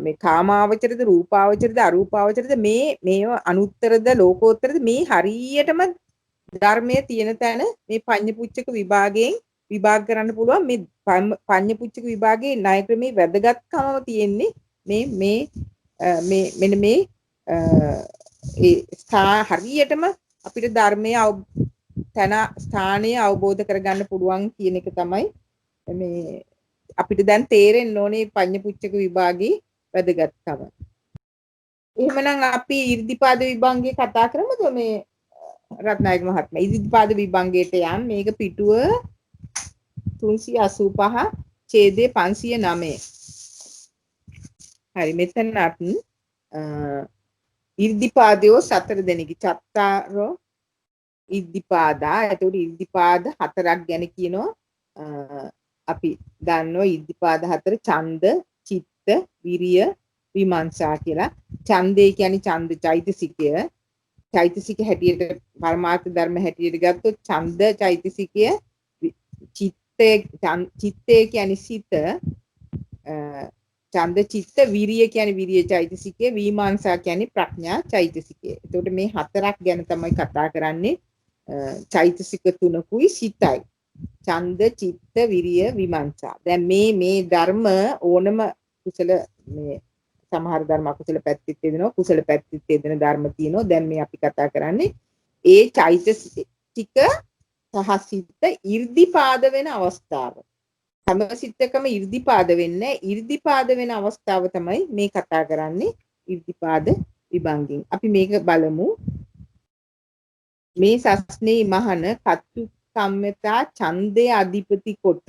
මේ කාමාවචරද රූපාවචරද අරූපාවචරද මේව අනුත්තරද ලෝකෝත්තරද මේ හරියටම ධර්මයේ තියෙන තැන මේ පඤ්ඤපුච්චක විභාගයෙන් විභාග කරන්න පුළුවන්. මේ පඤ්ඤපුච්චක විභාගයේ ණය ක්‍රමේ වැදගත්කම තියෙන්නේ මෙන්න මේ හරියටම අපිට ධර්මයේ ස්ථානය අවබෝධ කරගන්න පුළුවන් කියන එක තමයි මේ අපිට දැන් තේරෙන්න ඕනේ පඤ්ඤපුච්චක විභාගයේ වැදගත්කම. එහෙමනම් අපි 이르දිපාද විභංගයේ කතා කරමුද මේ රත්නායක මහත්මයා? ඉර්ධිපාද විභංගයට යම් මේක පිටුව 385 ඡේදය 509. හරි මෙතනත් ඉර්ධිපාදයෝ 4 දෙනෙකි. චත්තාරෝ ඉර්ධිපාදා. එතකොට ඉර්ධිපාද 4ක් ගැන කියනවා. අපි දන්නවා ඉර්ධිපාද 4 ඡන්ද, චිත්ත, විරිය, විමර්ශා කියලා. ඡන්දේ කියන්නේ ඡන්ද චෛතසිකය. චෛතසික හැටියට පරමාර්ථ ධර්ම හැටියට ගත්තොත් ඡන්ද චෛතසිකය, චිත්තය කියන්නේ සිත, ඡන්ද චිත්ත විරිය කියන්නේ විරිය චෛතසිකය, විමර්ශා කියන්නේ ප්‍රඥා චෛතසිකය. එතකොට මේ 4ක් ගැන තමයි කතා කරන්නේ. චෛතසික 3කුයි සිතයි. ඡන්ද චිත්ත විරිය විමර්ශා. දැන් මේ ධර්ම ඕනම කුසල මේ සමහර ධර්ම අකුසල පැත්තෙත් යෙදෙනවා කුසල පැත්තෙත් යෙදෙන ධර්ම තියෙනවා. දැන් මේ අපි කතා කරන්නේ ඒ චෛතසික සහ සිත 이르දිපාද වෙන අවස්ථාව. හැම සිතකම 이르දිපාද වෙන්නේ 이르දිපාද වෙන අවස්ථාව තමයි මේ කතා කරන්නේ 이르දිපාද විභංගෙන්. අපි මේක බලමු. මේ සස්නේ මහන කත්තු කම්මතා ඡන්දේ අධිපති කොට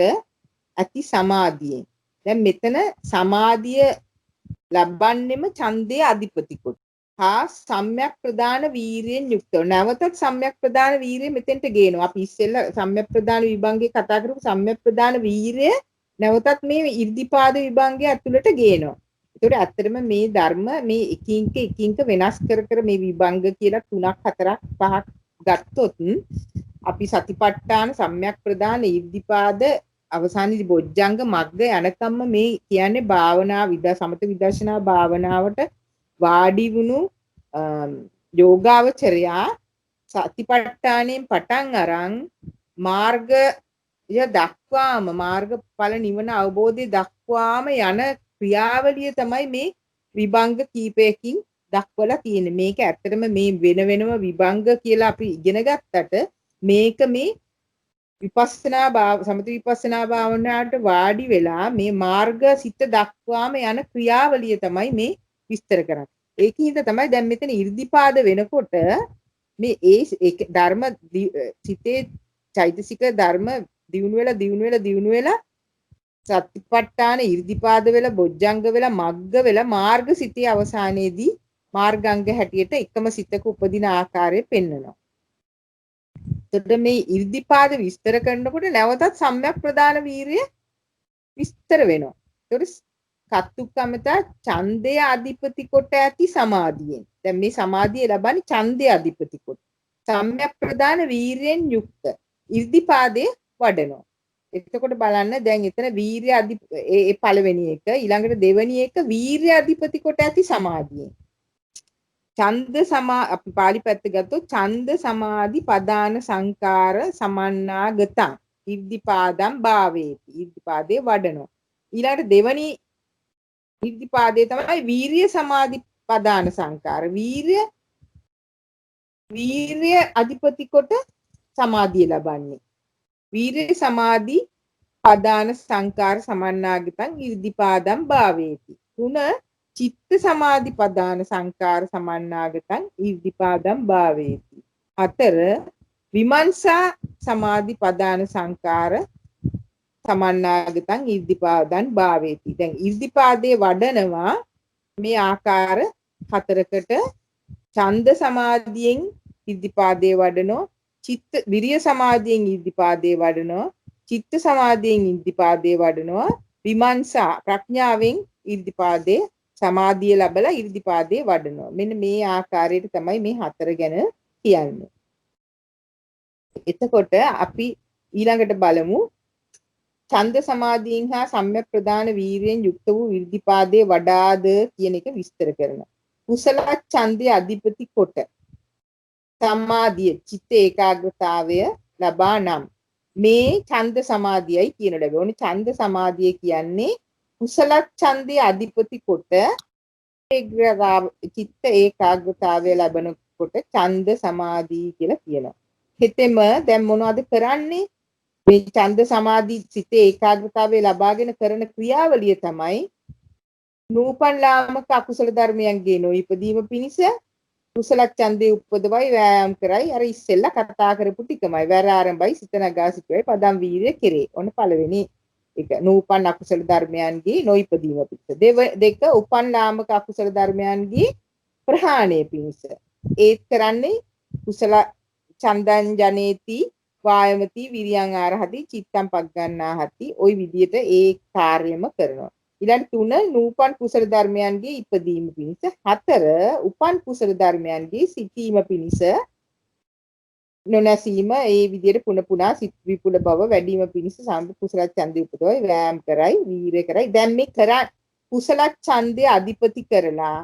ඇති සමාධියෙන්. දැන් මෙතන සමාධිය ලබන්නෙම ඡන්දේ අධිපති කොට. හා සම්‍යක් ප්‍රදාන වීරියෙන් යුක්තව. නැවතත් සම්‍යක් ප්‍රදාන වීරිය මෙතෙන්ට ගේනවා. අපි ඉස්සෙල්ලා සම්‍යක් ප්‍රදාන විභංගේ කතා කරපු සම්‍යක් ප්‍රදාන වීරිය නැවතත් මේ 이르දිපාද විභංගය ඇතුළට ගේනවා. ඒතකොට ඇත්තටම මේ ධර්ම මේ එකින්ක වෙනස් කර මේ විභංග කියලා 3ක් 4ක් 5ක් ගත්තොත් අපි සතිපට්ඨාන සම්‍යක් ප්‍රදාන 이르දිපාද අවසානයේදී බොජ්ජංග මග්ග යනකම්ම මේ කියන්නේ භාවනා සමත විදර්ශනා භාවනාවට වාඩි වුණු යෝගාවචරයා සතිපට්ඨාණයෙන් පටන් අරන් මාර්ගය දක්වාම මාර්ගඵල නිවන අවබෝධය දක්වාම යන ක්‍රියාවලිය තමයි මේ විභංග කීපයකින් දක්වලා තියෙන්නේ. මේක ඇත්තටම මේ වෙනම විභංග කියලා අපි ඉගෙන ගත්තට මේක මේ විපස්සනා සමථ විපස්සනා භාවනාවට වාඩි වෙලා මේ මාර්ග සිත දක්වාම යන ක්‍රියාවලිය තමයි මේ විස්තර කරන්නේ. ඒකින්ද තමයි දැන් මෙතන 이르දිපාද වෙනකොට මේ ඒ ධර්ම සිතේ චෛතසික ධර්ම දියුණු වෙලා සතිපට්ඨාන 이르දිපාද වෙලා බොජ්ජංග වෙලා මග්ග වෙලා මාර්ග සිතේ අවසානයේදී මාර්ගාංග හැටියට එකම සිතක උපදින ආකාරය පෙන්වනවා. එතකොට මේ 이르දිපාද විස්තර කරනකොට නැවතත් සම්‍යක් ප්‍රදාන වීරිය විස්තර වෙනවා. ඒතකොට කත්තුක්කමතා ඡන්දය අධිපති කොට ඇති සමාධියෙන්. දැන් මේ සමාධිය ලබන්නේ ඡන්දය අධිපති කොට. සම්‍යක් ප්‍රදාන වීරියෙන් යුක්ත 이르දිපාදේ වඩනවා. එතකොට බලන්න දැන් එතන වීර්ය ඒ පළවෙනි එක ඊළඟට දෙවෙනි එක වීර්ය අධිපති කොට ඇති සමාධියෙන්. ඡන්ද අපි පාලි පැත්ත ගත්තොත් ඡන්ද සමාධි පදාන සංකාර සමන්නාගතං ඉද්ධිපාදම් භාවේති. ඉද්ධිපාදේ වඩනවා. ඊළඟට දෙවෙනි ඉද්ධිපාදේ තමයි වීර්ය සමාධි පදාන සංකාර. වීර්ය අධිපති කොට සමාධිය ලබන්නේ. වීර්ය සමාධි පදාන සංකාර සමන්නාගතං ඉද්ධිපාදම් භාවේති. 3 චිත්ත සමාධි පදාන සංකාර සමන්නාගතං ඉද්ධිපාදම් භාවේති. 4 විමර්ශා සමාධි පදාන සංකාර සමන්නාගතං ඉද්ධිපාදං භාවේති. දැන් ඉද්ධිපාදේ වඩනවා මේ ආකාර 4කට. ඡන්ද සමාධියෙන් ඉද්ධිපාදේ වඩනෝ, චිත්ත විරිය සමාධියෙන් ඉද්ධිපාදේ වඩනවා, චිත්ත සමාධියෙන් ඉද්ධිපාදේ වඩනවා, විමර්ශා ප්‍රඥාවෙන් ඉද්ධිපාදේ සමාධිය ලැබලා ඉද්ධිපාදේ වඩනවා. මෙන්න මේ ආකාරයට තමයි මේ 4 ගැන කියන්නේ. එතකොට අපි ඊළඟට බලමු ඡන්ද සමාධියෙන් හා සම්‍යක් ප්‍රදාන වීරියෙන් යුක්ත වූ ඉද්ධිපාදේ වඩාද කියන එක විස්තර කරනවා. කුසල ඡන්දේ අධිපති කොට සමාධිය චිත්ත ඒකාග්‍රතාවය ලබා නම් මේ ඡන්ද සමාධියයි කියන ලැබෙන්නේ. ඕනේ ඡන්ද සමාධිය කියන්නේ කුසල ඡන්දේ අධිපති කොට චිත්ත ඒකාග්‍රතාවය ලැබනකොට ඡන්ද සමාධි කියලා කියනවා. හෙතෙම දැන් මොනවද කරන්නේ? මේ ඡන්ද සමාධි සිතේ ඒකාග්‍රතාවය ලබාගෙන කරන ක්‍රියාවලිය තමයි නූපන් ලාමක අකුසල ධර්මයන්ගේ නොඉපදීම පිණිස කුසල ඡන්දේ උපදවයි වෑයම් කරයි. අර ඉස්සෙල්ලා කතා කරපු ටිකමයි. වැර ආරම්භයි සිත නගා සිටුවයි පදම් වීර්ය කෙරේ. ඔන්න පළවෙනි එක නූපන් අකුසල ධර්මයන්ගේ නොඉපදීම පිණිස. දෙක උපන් ලාමක අකුසල ධර්මයන්ගේ ප්‍රහාණය පිණිස. ඒත් කරන්නේ කුසල චන්දං ජනේති වායමති විරියං ආරහති චිත්තං පග්ගන්නාහති. ওই විදිහට ඒ කාර්යම කරනවා. ඊළඟ 3 නූපන් කුසල ධර්මයන්ගේ ඉපදීම පිණිස. 4 උපන් කුසල ධර්මයන්ගේ සිටීම පිණිස නොනැසීම ඒ විදිහට පුන පුනා සිත් විපුල බව වැඩිම පිණිස සම්ප කුසල ඡන්දය උපදවයි වෑයම් කරයි වීරය කරයි. දැන් මේ කුසල ඡන්දය අධිපති කරලා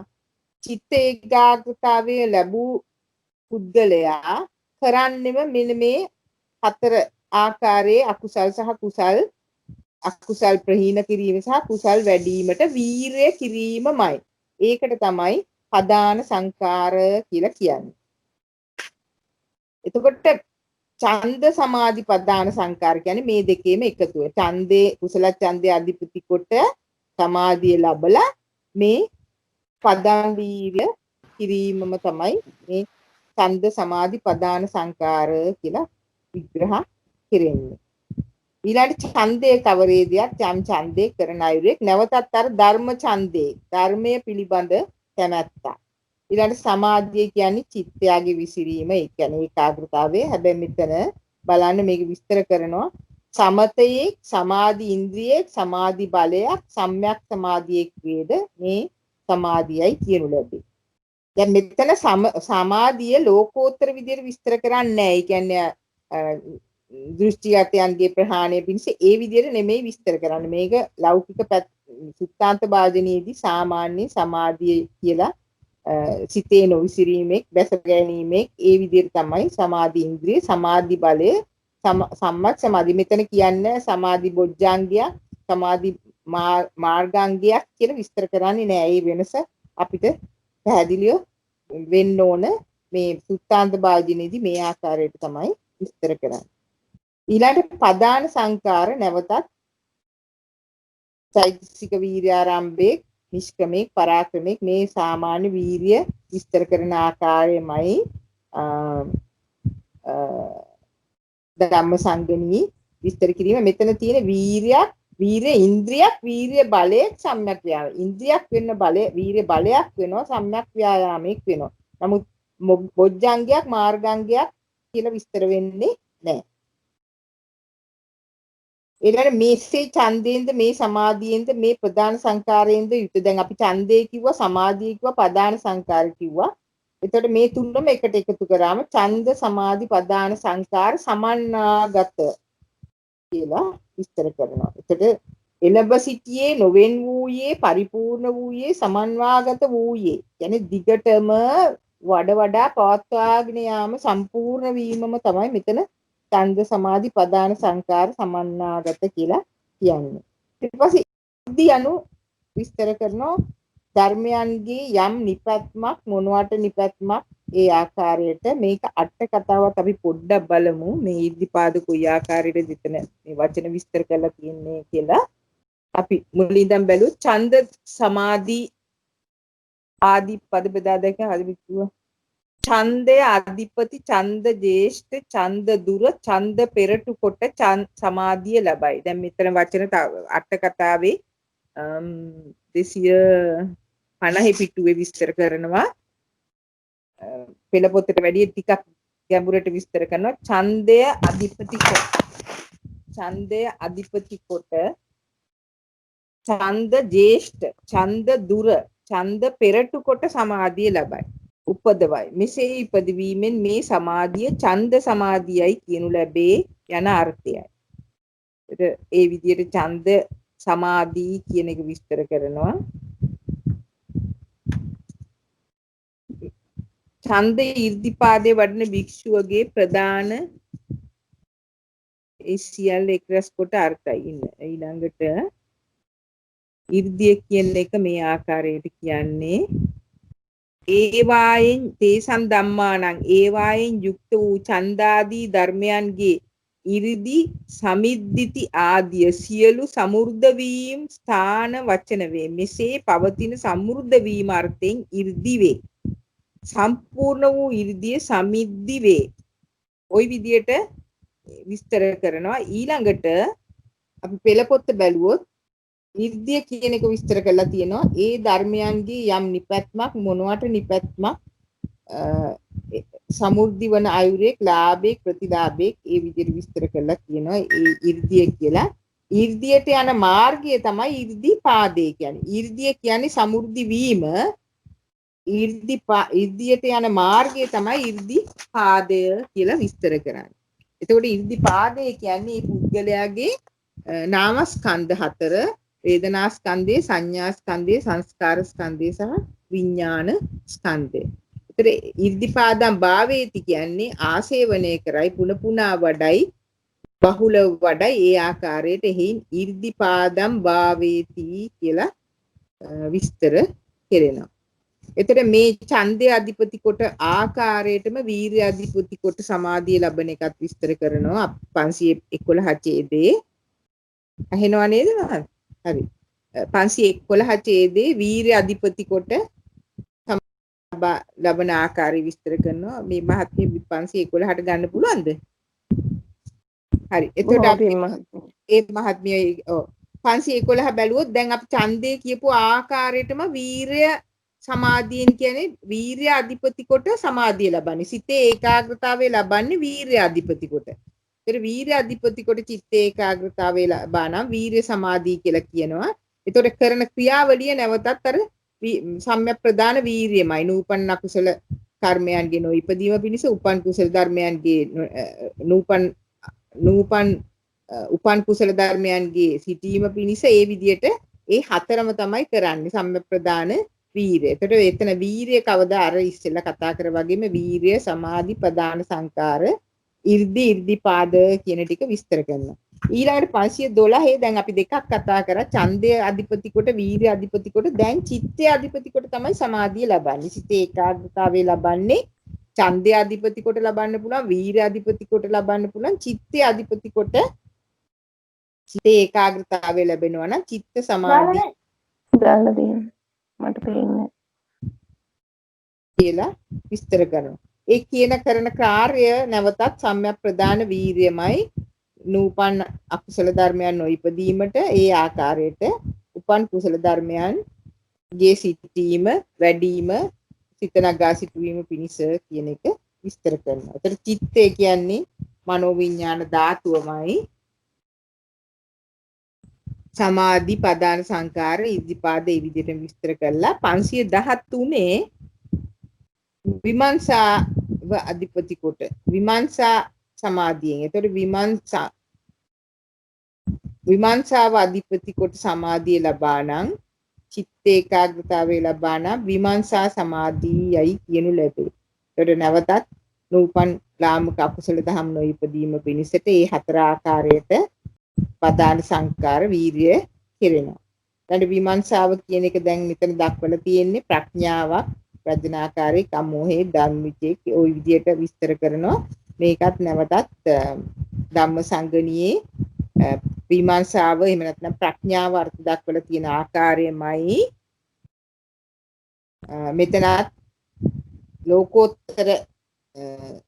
චිත්ත ඒකාග්‍රතාවය ලැබූ පුද්ගලයා කරන්නෙම මෙන්න මේ 4 ආකාරයේ අකුසල් සහ අකුසල් ප්‍රහීන කිරීම සහ කුසල් වැඩිවීමට වීරය කිරීමමයි. ඒකට තමයි පදාන සංකාර කියලා කියන්නේ. එතකොට ඡන්ද සමාධි පදාන සංකාර කියන්නේ මේ දෙකේම එකතුව. ඡන්දේ කුසල ඡන්දේ අධිපති කොට සමාධිය ලැබලා මේ පදාන වීර්ය කිරීමම තමයි මේ ඡන්ද සමාධි පදාන සංකාර කියලා විග්‍රහ කෙරෙන්නේ. ඊළඟ ඡන්දේ කවරේදයක් යම් ඡන්දේ කරන අයුරෙක් නැවතත් අර ධර්ම ඡන්දේ ධර්මයේ පිළිබඳ කැමැත්ත. ඊළඟ සමාධිය කියන්නේ චිත්තයගේ විසිරීම, ඒ කියන්නේ ඒකාග්‍රතාවය. හැබැයි මෙතන බලන්න මේක විස්තර කරනවා සමතයේ සමාධි ඉන්ද්‍රියේ සමාධි බලයක් සම්‍යක් සමාධියක් වේද මේ සමාධියයි කියනු ලැබේ. දැන් මෙතන සමාධිය ලෝකෝත්තර විදියට විස්තර කරන්නේ නැහැ. ඒ කියන්නේ දෘෂ්ටිගතයන්ගේ ප්‍රහාණය පිණිස ඒ විදියට නෙමෙයි විස්තර කරන්නේ. මේක ලෞකික සුත්තාන්ත භාජනයේදී සාමාන්‍ය සමාධිය කියලා සිතේ නොවිසිරීමෙක් බැස ගැනීමෙක් ඒ විදිහට තමයි සමාධි ඉන්ද්‍රිය සමාධි බලය සම්මත් සමාධි. මෙතන කියන්නේ සමාධි බොජ්ජාංගය සමාධි මාර්ගාංගයක් කියලා විස්තර කරන්නේ නෑ. ඒ වෙනස අපිට පැහැදිලිව වෙන්න ඕන. මේ සුත්තාන්ත භාජනයේදී මේ ආකාරයට තමයි විස්තර කරන්නේ. ඊළඟට පදාන සංකාර නැවතත් චෛතසික වීර්යාරම්භයේ නිෂ්ක්‍රමේ පරාක්‍රමේ මේ සාමාන්‍ය වීර්ය විස්තර කරන ආකාරයමයි ධම්මසංගණී විස්තර කිරීම. මෙතන තියෙන වීර්යයක් වීර්ය ඉන්ද්‍රියක් වීර්ය බලයක් සම්‍යක් ව්‍යායාම. ඉන්ද්‍රියක් වෙන්න බලය වීර්ය බලයක් වෙනවා සම්‍යක් ව්‍යායාමයක් වෙනවා. නමුත් බොජ්ජංගයක් මාර්ගාංගයක් කියලා විස්තර වෙන්නේ නැහැ. ඊළඟ මේසේ ඡන්දේන්ද මේ සමාධියෙන්ද මේ ප්‍රධාන සංකාරයෙන්ද යුත. දැන් අපි ඡන්දේ කිව්වා සමාධිය කිව්වා ප්‍රධාන සංකාර කිව්වා. එතකොට මේ තුනම එකට එකතු කරාම ඡන්ද සමාධි ප්‍රධාන සංකාර සමන්නාගත කියලා විස්තර කරනවා. එතකොට එළඹ සිටියේ නොවෙන් වූයේ පරිපූර්ණ වූයේ සමන්වාගත වූයේ. කියන්නේ දිගටම වඩා පවත්වාගෙන යාම සම්පූර්ණ වීමම තමයි මෙතන ඡන්ද සමාධි ප්‍රධාන සංකාර සමන්නාගත කියලා කියන්නේ. ඊට පස්සේ ඉද්ධි anu විස්තර කරනවා ධර්මයන්ගේ යම් නිපැත්මක් මොනවට නිපැත්මක් ඒ ආකාරයට මේක අට කතාවත් අපි පොඩ්ඩක් බලමු. මේ ඉද්ධිපාද කොයි ආකාරයටද එතන මේ වචන විස්තර කරලා තියෙන්නේ කියලා. අපි මුලින්දන් බැලුවොත් ඡන්ද සමාධි ආදී පද බෙදා දැක හදිවිතුව ඡන්දය අධිපති ඡන්ද ජේෂ්ඨ ඡන්ද දුර ඡන්ද පෙරටු කොට සමාධිය ලැබයි. දැන් මෙතන වචන අට කතාවේ 250 පිටුවේ විස්තර කරනවා. පෙළ පොතට වැඩිය ටිකක් ගැඹුරට විස්තර කරනවා. ඡන්දය අධිපති කොට ඡන්ද ජේෂ්ඨ ඡන්ද දුර ඡන්ද පෙරටු කොට සමාධිය ලැබයි. උපදවයි. මෙසේ ඉපදවීමෙන් මේ සමාධිය ඡන්ද සමාධියයි කියනු ලැබේ යන අර්ථයයි. ඒ විදිහට ඡන්ද සමාධි කියන එක විස්තර කරනවා. ඡන්ද 이르දිපාදේ වඩන භික්ෂුවගේ ප්‍රධාන ඒ සියල්ල එක්රැස් කොට අර්ථයි. ඊළඟට 이르දිය කියන එක මේ ආකාරයට කියන්නේ ඒවායෙන් තේසන් ධම්මානං ඒවායෙන් යුක්ත වූ ඡන්දාදී ධර්මයන්ගේ ඉරිදි සමිද්දිති ආදිය සියලු සමෘද්ධ වීම ස්ථාන වචන වේ. මෙසේ පවතින සමෘද්ධ වීම අර්ථයෙන් ඉරිදි වේ. සම්පූර්ණ වූ ඉරිදිය සමිද්දි වේ. ওই විදියට විස්තර කරනවා. ඊළඟට අපි පෙළ පොත්ත බැලුවොත් ඉර්ධිය කියන එක විස්තර කරලා තියෙනවා. ඒ ධර්මයන්ගේ යම් නිපැත්මක් මොනවට නිපැත්මක් සමෘද්ධි වන අයුරේක් ලාභේක් ප්‍රතිලාභේක් ඒ විදිහට විස්තර කරලා තියෙනවා. ඒ ඉර්ධිය කියලා. ඉර්ධියට යන මාර්ගය තමයි ඉර්ධි පාදේ කියන්නේ. ඉර්ධිය කියන්නේ සමෘද්ධි වීම. ඉර්ධියට යන මාර්ගය තමයි ඉර්ධි පාදය කියලා විස්තර කරන්නේ. එතකොට ඉර්ධි පාදය කියන්නේ පුද්ගලයාගේ නාමස්කන්ධ හතර වේදනා ස්කන්ධය, සංඥා ස්කන්ධය, සංස්කාර ස්කන්ධය සහ විඥාන ස්කන්ධය. ඒතර ඉර්ධිපාදම් භාවේති කියන්නේ ආසේවනය කරයි පුන පුනා වඩයි බහුල වඩයි ඒ ආකාරයට එහින් ඉර්ධිපාදම් භාවේති කියලා විස්තර කෙරෙනවා. එතකොට මේ ඡන්දය අධිපති කොට ආකාරයටම වීර්ය අධිපති කොට සමාධිය ලබන එකත් විස්තර කරනවා 511 ඡේදයේ. ඇහෙනව නේද මහත්? හරි. 511 ඡේදයේ වීර්ය අධිපති කොට ලබන ආකාරය විස්තර කරනවා. මේ මහත්මිය 511ට ගන්න පුළුවන්ද? හරි. එතකොට අපි ඒ මහත්මිය 511 බැලුවොත් දැන් අපි ඡන්දේ කියපු ආකාරයටම වීරය සමාධියෙන් කියන්නේ වීරය අධිපති කොට සමාධිය ලබන්නේ. සිතේ ඒකාග්‍රතාවය ලබන්නේ වීරය අධිපති කොට. ඒතර වීරය අධිපති කොට චිත්ත ඒකාග්‍රතාවය ලබා නම් වීරය සමාධිය කියලා කියනවා. ඒතකොට කරන ක්‍රියාවලිය නැවතත් අර සම්‍යක් ප්‍රදාන වීරියමයි. නූපන් අකුසල කර්මයන්ගේ නොඉපදීම පිණිස උපන් කුසල ධර්මයන්ගේ උපන් කුසල ධර්මයන්ගේ සිටීම පිණිස ඒ විදියට ඒ හතරම තමයි කරන්නේ සම්‍යක් ප්‍රදාන වීරිය. එතකොට එතන වීරිය කවදා අර ඉස්සෙල්ලා කතා කර වගේම වීරිය සමාධි ප්‍රදාන සංකාර ඉර්ධිපාද කියන ටික විස්තර කරනවා. ඊළඟට 512 දැන් අපි දෙකක් කතා කරා ඡන්දය අධිපති කොට වීර්ය අධිපති කොට දැන් චිත්තය අධිපති කොට තමයි සමාධිය ලබන්නේ. සිතේ ඒකාග්‍රතාවය ලබන්නේ ඡන්දය අධිපති කොට ලබන්න පුළුවන් වීර්ය අධිපති කොට ලබන්න පුළුවන් චිත්තය අධිපති කොට සිතේ ඒකාග්‍රතාවය ලැබෙනවා නම් චිත්ත සමාධිය දාලා දෙන්න මට පේන්නේ කියලා විස්තර කරනවා. ඒ කියන කරන කාර්ය නැවතත් සම්‍යක් ප්‍රදාන වීර්යමයි නූපන් අකුසල ධර්මයන් නොඉපදීමට ඒ ආකාරයට උපන් කුසල ධර්මයන්ගේ සිටීම වැඩිම සිත නගා සිටුවීම පිණිස කියන එක විස්තර කරනවා. ඒතර චිත්තය කියන්නේ මනෝවිඤ්ඤාණ ධාතුවමයි. සමාධි පදාන සංකාර ඉද්ධිපාද ඒ විදිහට විස්තර කළා. 513 විමර්ශාව අධිපති කොට විමර්ශා සමාධියෙන්. ඒතකොට විමර්ශාව අධිපති කොට සමාධිය ලබා නම් චිත්ත ඒකාග්‍රතාවය ලබා නම් විමර්ශා සමාධියයි කියනු ලැබේ. ඒතකොට නැවතත් නූපන් ලාමක අකුසල දහම් නොඉපදීම පිණිසට ඒ හතර ආකාරයට පදාන සංකාර වීර්ය කෙරෙනවා. ඊට විමර්ශාව කියන එක දැන් මෙතන දක්වලා තියෙන්නේ ප්‍රඥාවක් ප්‍රඥාකාරී කම්මෝහේ ධම්මිචේ ওই විදියට විස්තර කරනවා. මේකත් නැවතත් ධම්ම සංගණියේ විමර්ශාව එහෙම නැත්නම් ප්‍රඥාව අර්ථ දක්වලා තියෙන ආකාරයමයි මෙතනත් ලෝකෝත්තර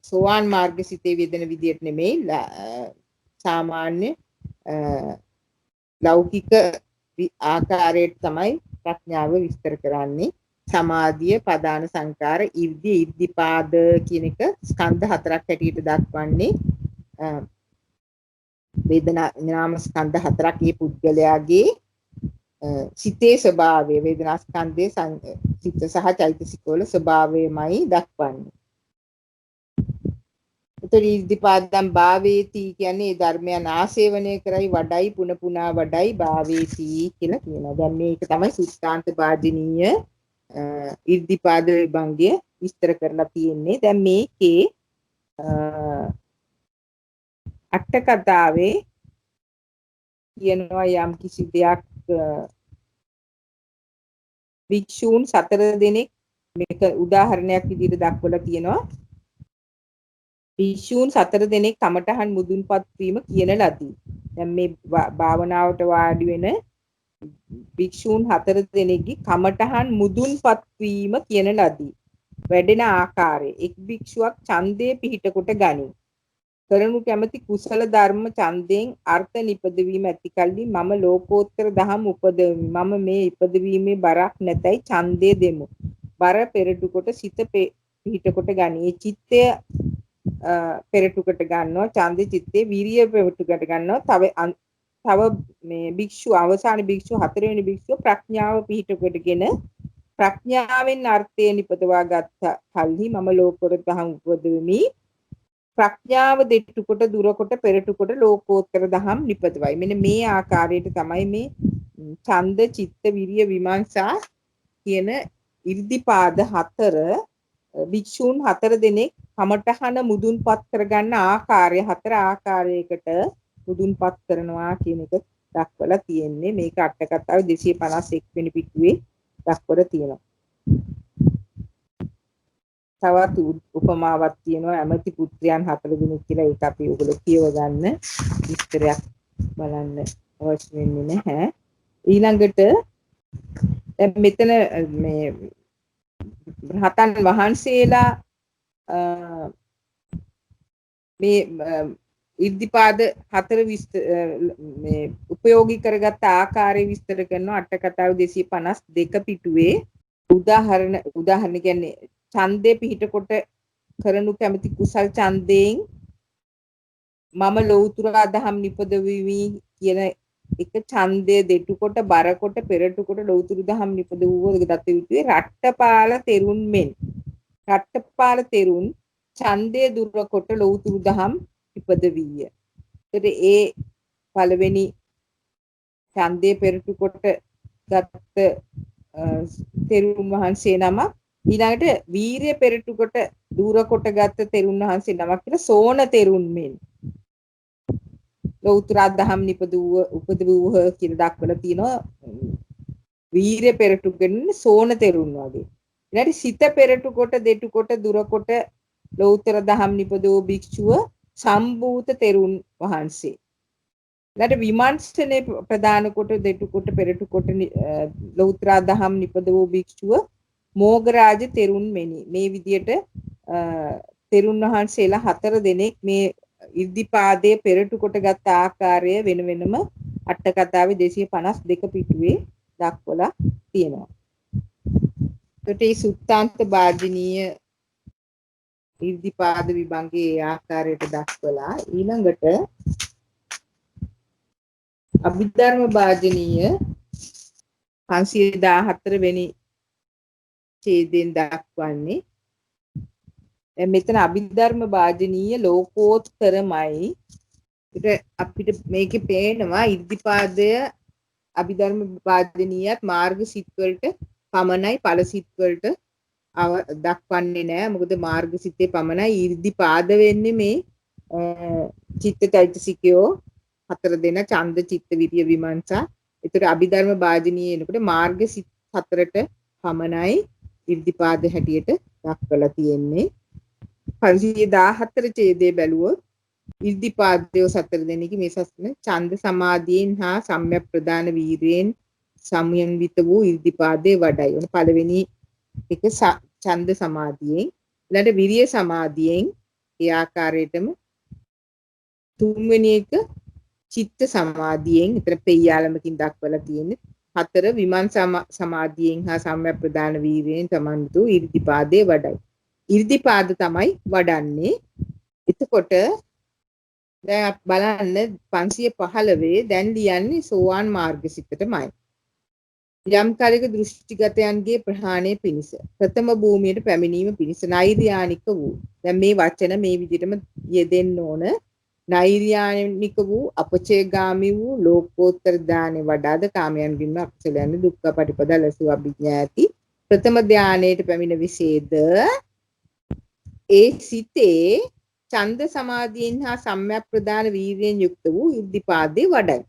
සෝවාන් මාර්ගසිතේ වේදන විදියට නෙමෙයි සාමාන්‍ය ලෞකික ආකාරයට තමයි ප්‍රඥාව විස්තර කරන්නේ. සමාධිය පදාන සංකාර ඉද්ධිපාද කියන එක ස්කන්ධ හතරක් හැටියට දක්වන්නේ වේදනා නාම ස්කන්ධ හතරක් මේ පුද්ගලයාගේ සිතේ ස්වභාවය වේදනා ස්කන්ධයේ සිත සහ චෛතසික වල ස්වභාවයමයි දක්වන්නේ. උතර ඉද්ධිපාදම් භාවේති කියන්නේ ධර්මයන් ආසේවනය කරයි වඩයි පුන පුනා වඩයි භාවේති කියලා කියනවා. දැන් මේක තමයි සුත්තාන්ත වාදිනීය ඉද්ධිපාද විභංගය විස්තර කරලා තියෙන්නේ. දැන් මේකේ අට කතාවේ කියනවා යම් කිසි දෙයක් වික්ෂූන් 4 දෙනෙක් මේක උදාහරණයක් විදිහට දක්වලා තියෙනවා. වික්ෂූන් 4 දෙනෙක් කමඨහන් මුදුන්පත් වීම කියන ලදී. දැන් මේ භාවනාවට වාඩි වෙන භික්ෂූන් 4 දෙනෙක්ගේ කමඨහන් මුදුන්පත් වීම කියන ලදී. වැඩෙන ආකාරය එක් භික්ෂුවක් ඡන්දේ පිහිට කොට ගනී. කරනු කැමැති කුසල ධර්ම ඡන්දයෙන් අර්ථ නිපදවීම ඇති කල්ලි මම ලෝකෝත්තර දහම් උපදවමි. මම මේ ඉපදවීමේ බරක් නැතයි ඡන්දේ දෙමු. බර පෙරටු කොට සිත පිහිට කොට ගනී. චිත්තය පෙරටු කොට ගන්නවා. ඡන්දේ චිත්තේ වීරිය පෙරටු කොට ගන්නවා. තව මේ භික්ෂුව අවසාන භික්ෂුව 4 වෙනි භික්ෂුව ප්‍රඥාව පිහිට කොටගෙන ප්‍රඥාවෙන් අර්ථය නිපදවා ගත්ත කල්හි මම ලෝකෝත්තර දහම් උපදවමි. ප්‍රඥාව දෙට්ටු කොට දුර කොට පෙරටු කොට ලෝකෝත්තර දහම් නිපදවයි. මෙන්න මේ ආකාරයට තමයි මේ ඡන්ද චිත්ත විරිය විමර්ශා කියන ඉර්ධිපාද 4 භික්ෂූන් 4 දෙනෙක් කමඨහන මුදුන්පත් කරගන්න ආකාරය 4 ආකාරයකට මුදුන්පත් කරනවා කියන එක දක්වලා තියෙන්නේ. මේක අට කතාවේ 251 වෙනි පිටුවේ දක්වලා තියෙනවා. තවත් උපමාවක් තියෙනවා ඇමති පුත්‍රයන් 4 දෙනෙක් කියලා. ඒක අපි ඔයගොල්ලෝ කියව ගන්න. විස්තරයක් බලන්න අවශ්‍ය වෙන්නේ නැහැ. ඊළඟට දැන් මෙතන මේ රහතන් වහන්සේලා මේ ඉද්ධිපාද 4 මේ උපයෝගී කරගත්ත ආකාරය විස්තර කරනවා අට කතාව 252 පිටුවේ. උදාහරණ කියන්නේ ඡන්දේ පිහිට කොට කරනු කැමති කුසල් ඡන්දයෙන් මම ලෞතුරා දහම් නිපදවීමි කියන එක ඡන්දය දෙටු කොට බර කොට පෙරටු කොට ලෞතුරු දහම් නිපදවුවෝ දත යුතුයේ රට්ටපාල තෙරුන් මෙන්. රට්ටපාල තෙරුන් ඡන්දය දුර කොට ලෞතුරු දහම් නිපදවීය. ඒතර ඒ පළවෙනි ඡන්දය පෙරටු කොට ගත්ත තෙරුන් වහන්සේ නම ඊළඟට වීරිය පෙරටු කොට දුර කොට ගත්ත තෙරුන් වහන්සේ නමක් කියලා සෝන තෙරුන් මෙන් ලෞතර දහම් උපදවුවහ කියලා දක්වලා තියෙනවා. වීරිය පෙරටු කරන සෝන තෙරුන් වගේ. ඊළඟට සිත පෙරටු කොට දෙටු කොට දුර කොට ලෞතර දහම් නිපදවූ භික්ෂුව සම්භූත තෙරුන් වහන්සේ. ඊළඟට විමර්ශනේ ප්‍රදාන කොට දෙටු කොට පෙරටු කොට ලෞතර දහම් නිපදවූ භික්ෂුව මෝගරාජ තෙරුන් මෙනි. මේ විදියට තෙරුන් වහන්සේලා 4 දෙනෙක් මේ ඉද්ධිපාදයේ පෙරටු කොට ගත්ත ආකාරය වෙන වෙනම අට කතාවේ 252 පිටුවේ දක්වලා තියෙනවා. ඒකට මේ සුත්තාන්ත භාජනීය ඉද්ධිපාද විභංගයේ ආකාරයට දක්වලා ඊළඟට අභිධර්ම භාජනීය 514 වෙනි ඡේදයෙන් දක්වන්නේ මෙතන අභිධර්ම භාජනීය ලෝකෝත්තරමයි. ඒකට අපිට මේකේ පේනවා ඉද්ධිපාදය අභිධර්ම භාජනීයත් මාර්ග සිත් වලට පමණයි ඵල සිත් වලට දක්වන්නේ නැහැ. මොකද මාර්ග සිතේ පමණයි ඉද්ධිපාද වෙන්නේ මේ චිත්තචෛතසිකයෝ 4 දෙනා ඡන්ද චිත්ත විරිය විමර්ශා. ඒතර අභිධර්ම භාජනීය එනකොට මාර්ග සිත් 4ට පමණයි ඉද්ධිපාද හැටියට දක්වලා තියෙන්නේ. 514 ඡේදයේ බැලුවොත් ඉද්ධිපාදයෝ 4 දෙනෙක් මේ සස්න ඡන්ද සමාධියෙන් හා සම්‍යක් ප්‍රදාන වීරයෙන් සම්යන්විත වූ ඉද්ධිපාදයේ වඩයි. ඔන්න පළවෙනි එක ඡන්ද සමාධියෙන් ඊළඟ විරිය සමාධියෙන් ඒ ආකාරයටම තුන්වෙනි එක චිත්ත සමාධියෙන් විතර පෙය්‍යාලමකින් දක්වලා තියෙන්නේ. 4 විමර්ශා සමාධියෙන් හා සම්‍යක් ප්‍රදාන වීරයෙන් සමන්විත වූ ඉද්ධිපාදයේ වඩයි. ඉර්ධිපාද තමයි වඩන්නේ. එතකොට දැන් බලන්න 515 දැන් ලියන්නේ සෝවාන් මාර්ගසිතටමයි. යම් කාලයක දෘෂ්ටිගතයන්ගේ ප්‍රහාණය පිණිස ප්‍රථම භූමියට පැමිණීම පිණිස නෛර්යානික වූ. දැන් මේ වචන මේ විදිහටම යෙදෙන්න ඕන. නෛර්යානික වූ අපචේගාමි වූ ලෝකෝත්තර ඥානෙ වඩාද කාමයන්ගින්ම අකුසලයන් දුක්ඛ පටිපදා ලසු අභිඥාති ප්‍රථම ධානයේට පැමිණ විසේද ඒ සිතේ ඡන්ද සමාධියෙන් හා සම්‍යක් ප්‍රදාන වීර්යයෙන් යුක්ත වූ ඉද්ධිපාදේ වඩයි.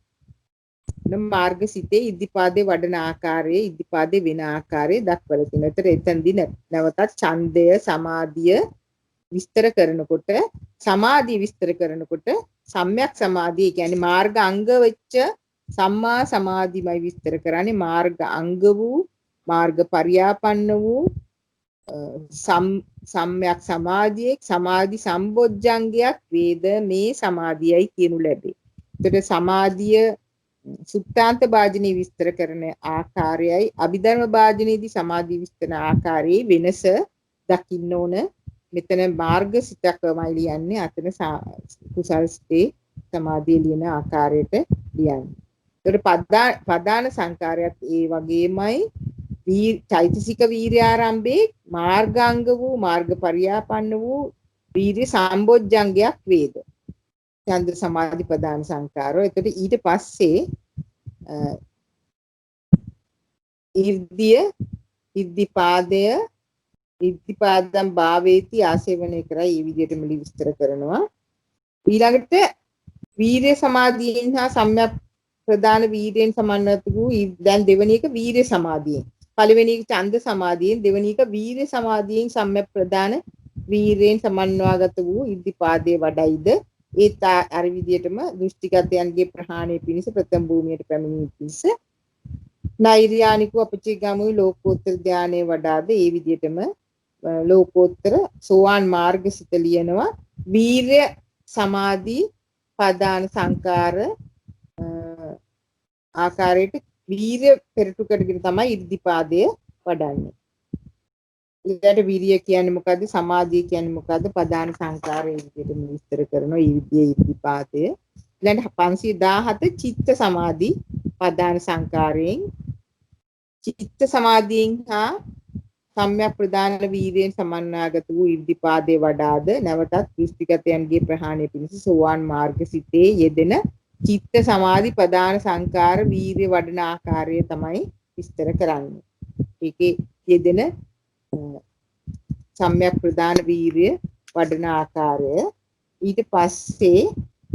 මාර්ග සිතේ ඉද්ධිපාදේ වඩන ආකාරයේ ඉද්ධිපාදේ වෙන ආකාරයේ දක්වලා තියෙනවා. ඒතර එතෙන්දී නැවතත් ඡන්දය සමාධිය විස්තර කරනකොට සමාධිය විස්තර කරනකොට සම්‍යක් සමාධිය කියන්නේ මාර්ග අංග වෙච්ච සම්මා සමාධිමයි විස්තර කරන්නේ. මාර්ග අංග වූ මාර්ග පරියාපන්න වූ සම්‍යක් සමාධියේ සමාධි සම්බොජ්ජංගයක් වේද මේ සමාධියයි කියනු ලැබේ. එතකොට සමාධිය සුත්තාන්ත භාජනී විස්තර කරන ආකාරයයි අභිධර්ම භාජනීදී සමාධි විස්තර ආකාරයේ වෙනස දකින්න ඕන. මෙතන මාර්ග සිතක්මයි ලියන්නේ. අතන කුසල් සිතේ සමාධිය ලියන ආකාරයට ලියන්නේ. එතකොට පදාන සංකාරයත් ඒ වගේමයි චෛතසික වීර්යාරම්භේ මාර්ගාංග වූ මාර්ග පරියාපන්න වූ වීර්ය සම්බොජ්ජංගයක් වේද. චන්ද්‍ර සමාධි ප්‍රදාන සංකාරෝ. එතකොට ඊට පස්සේ ඉර්ධිය ඉද්ධිපාදය ඉද්ධිපාදම් භාවේති ආසේවනය කරයි. මේ විදිහටම විස්තර කරනවා. ඊළඟට වීර්ය සමාධියෙන් හා සම්‍යක් ප්‍රදාන වීර්යෙන් සමන්විත වූ දැන් දෙවෙනි එක වීර්ය සමාධියෙන්. පළවෙනි එක ඡන්ද සමාධියෙන්, දෙවෙනි එක වීර්ය සමාධියෙන් සම්‍යක් ප්‍රදාන වීරයෙන් සමන්වාගත වූ ඉද්ධිපාදයේ වඩයිද ඒත් අර විදියටම දෘෂ්ටිගතයන්ගේ ප්‍රහාණය පිණිස ප්‍රථම භූමියට පැමිණීම පිණිස නෛර්යානික අපචිගාමී ලෝකෝත්තර ධානයේ වඩාද ඒ විදියටම ලෝකෝත්තර සෝවාන් මාර්ගසිත ලියනවා වීර්ය සමාධි පදාන සංකාර ආකාරයට වීර්ය පෙරටු කරගෙන තමයි ඉද්ධිපාදය වඩන්නේ. ඊට වීර්ය කියන්නේ මොකද්ද? සමාධිය කියන්නේ මොකද්ද? පදාන සංකාරය විදිහට විස්තර කරනවා ඊ විදියේ ඉද්ධිපාදය. ඊළඟට 517 චිත්ත සමාධි පදාන සංකාරයෙන් චිත්ත සමාධියෙන් හා සම්‍යක් ප්‍රදාන වීර්යයෙන් සමන්නාගත වූ ඉද්ධිපාදයේ වඩාද නැවතත් දෘෂ්ටිගතයන්ගේ ප්‍රහාණය පිණිස සෝවාන් මාර්ගසිතේ යෙදෙන චිත්ත සමාධි පදාන සංකාර වීර්ය වඩන ආකාරය තමයි විස්තර කරන්නේ. ඒකේ යෙදෙන සම්‍යක් ප්‍රදාන වීර්ය වඩන ආකාරය ඊට පස්සේ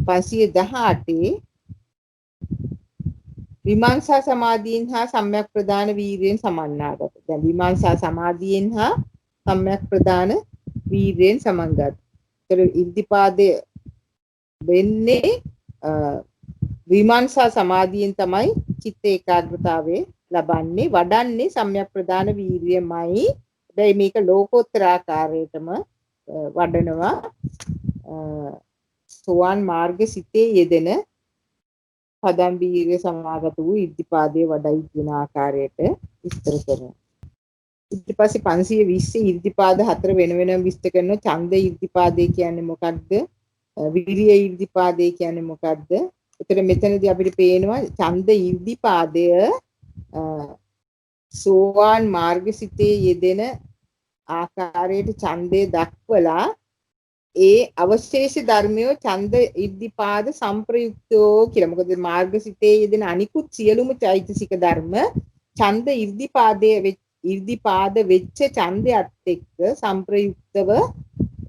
518 විමර්ශා සමාධියෙන් හා සම්‍යක් ප්‍රදාන වීර්යයෙන් සමන්නාගත. දැන් විමර්ශා සමාධියෙන් හා සම්‍යක් ප්‍රදාන වීර්යයෙන් සමන්ගත. ඒතර ඉද්ධිපාදය වෙන්නේ විමර්ශා සමාධියෙන් තමයි චිත්ත ඒකාග්‍රතාවය ලබන්නේ. වඩන්නේ සම්‍යක් ප්‍රදාන වීර්යමයි. හැබැයි මේක ලෝකෝත්තර ආකාරයටම වඩනවා. සෝවාන් මාර්ගසිතේ යෙදෙන පදම් වීර්ය සමාගත වූ ඉද්ධිපාදයේ වඩයි කියන ආකාරයට විස්තර කරනවා. ඊට පස්සේ 520 ඉද්ධිපාද හතර වෙන වෙනම විස්තර කරනවා. ඡන්ද ඉද්ධිපාදේ කියන්නේ මොකක්ද? විරිය ඉද්ධිපාදේ කියන්නේ මොකක්ද? ඒතර මෙතනදී අපිට පේනවා ඡන්ද ඉද්ධිපාදය සෝවාන් මාර්ගසිතේ යෙදෙන ආකාරයට ඡන්දේ දක්වලා ඒ අවශේෂ ධර්මය ඡන්ද ඉද්ධිපාද සංප්‍රයුක්තෝ කියලා. මොකද මාර්ගසිතේ යෙදෙන අනිකුත් සියලුම චෛතසික ධර්ම ඡන්ද ඉද්ධිපාද වෙච්ච ඡන්දයත් එක්ක සංප්‍රයුක්තව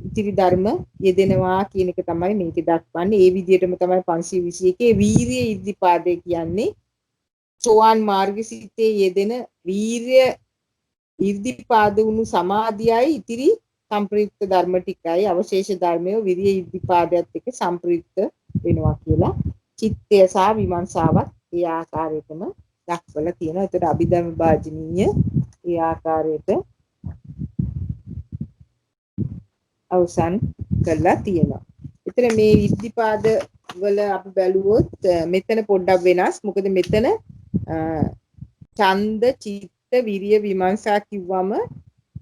ඉතිරි ධර්ම යෙදෙනවා කියන එක තමයි මේක දක්වන්නේ. ඒ විදිහටම තමයි 521 වීර්ය ඉද්ධිපාදේ කියන්නේ. සෝවාන් මාර්ගසිතේ යෙදෙන වීර්ය ඉද්ධිපාද වුණු සමාධියයි ඉතිරි සංප්‍රයුක්ත ධර්ම ටිකයි අවශේෂ ධර්මය විරිය ඉද්ධිපාදයට එක්ක සංප්‍රයුක්ත වෙනවා කියලා චිත්තය සහ විමර්ශාවත් ඒ ආකාරයටම දක්වලා තියෙනවා. ඒතර අභිධර්ම භාජනීය ඒ ආකාරයට අවසන් කරලා තියෙනවා. ඒතර මේ ඉද්ධිපාද වල අපි බැලුවොත් මෙතන පොඩ්ඩක් වෙනස්. මොකද මෙතන ඡන්ද චිත්ත විරිය විමර්ශා කිව්වම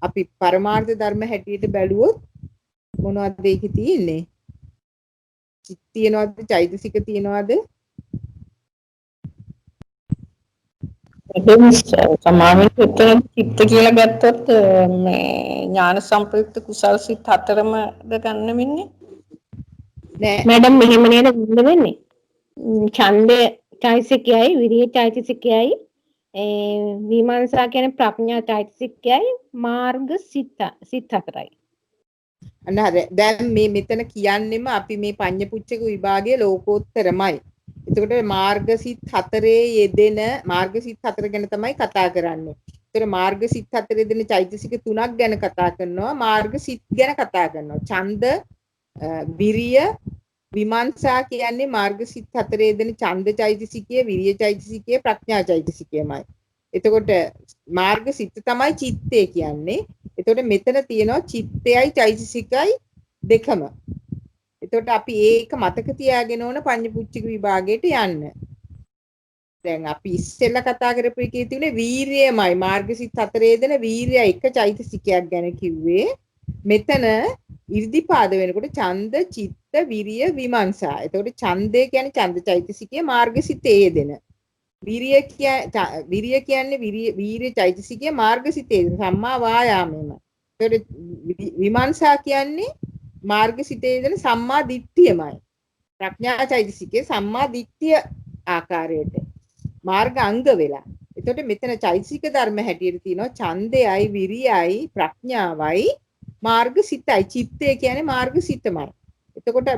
අපි පරමාර්ථ ධර්ම හැටියට බැලුවොත් මොනවද ඒකේ තියෙන්නේ? චිත්ත තියනවද? චෛතසික තියනවද? සමාවෙන් උත්තර චිත්ත කියලා ගත්තොත් මේ ඥාන සංප්‍රයුක්ත කුසල් සිත් හතරමද ගන්න වෙන්නේ? නෑ මැඩම් මෙහෙම නේද ගන්න වෙන්නේ? ඡන්දය චෛතසිකයයි විරිය චෛතසිකයයි විමර්ශා කියන්නේ ප්‍රඥා චෛතසිකයයි මාර්ග සිත හතරයි. අන්න දැන් මේ මෙතන කියන්නෙම අපි මේ පඤ්ඤපුච්චක විභාගයේ ලෝකෝත්තරමයි. එතකොට මාර්ගසිත හතරේ යෙදෙන මාර්ගසිත හතර ගැන තමයි කතා කරන්නේ. ඒතර මාර්ගසිත හතරේ යෙදෙන චෛතසික තුනක් ගැන කතා කරනවා. මාර්ගසිත ගැන කතා කරනවා. ඡන්ද විරිය විමර්ශා කියන්නේ මාර්ගසිත හතරේ යෙදෙන ඡන්ද චෛතසිකය, විරිය චෛතසිකය, ප්‍රඥා චෛතසිකයමයි. එතකොට මාර්ගසිත තමයි චිත්තය කියන්නේ. එතකොට මෙතන තියෙනවා චිත්තයයි චෛතසිකයි දෙකම. එතකොට අපි ඒක මතක තියාගෙන ඕන පඤ්ඤපුච්චික විභාගයට යන්න. දැන් අපි ඉස්සෙල්ලා කතා කරපු එකේ තිබුණේ වීරියමයි. මාර්ගසිත හතරේ දෙන වීරිය එක චෛතසිකයක් ගැන කිව්වේ. මෙතන ඉර්ධිපාද වෙනකොට ඡන්ද චිත්ත විරිය විමර්ශා. එතකොට ඡන්දය කියන්නේ ඡන්ද චෛතසිකයේ මාර්ගසිතේ දෙන. විරිය කියන්නේ වීර්ය චෛතසිකයේ මාර්ගසිතේ සම්මා වායාමයම. ඒකට විමර්ශා කියන්නේ මාර්ගසිතේ දෙන සම්මා දිට්ඨියමයි. ප්‍රඥා චෛතසිකයේ සම්මා දිට්ඨිය ආකාරයට මාර්ග අංග වෙලා. එතකොට මෙතන චෛතසික ධර්ම හැටියට තියෙනවා ඡන්දයයි විරියයි ප්‍රඥාවයි මාර්ගසිතයි. චිත්තය කියන්නේ මාර්ගසිතමයි. එතකොට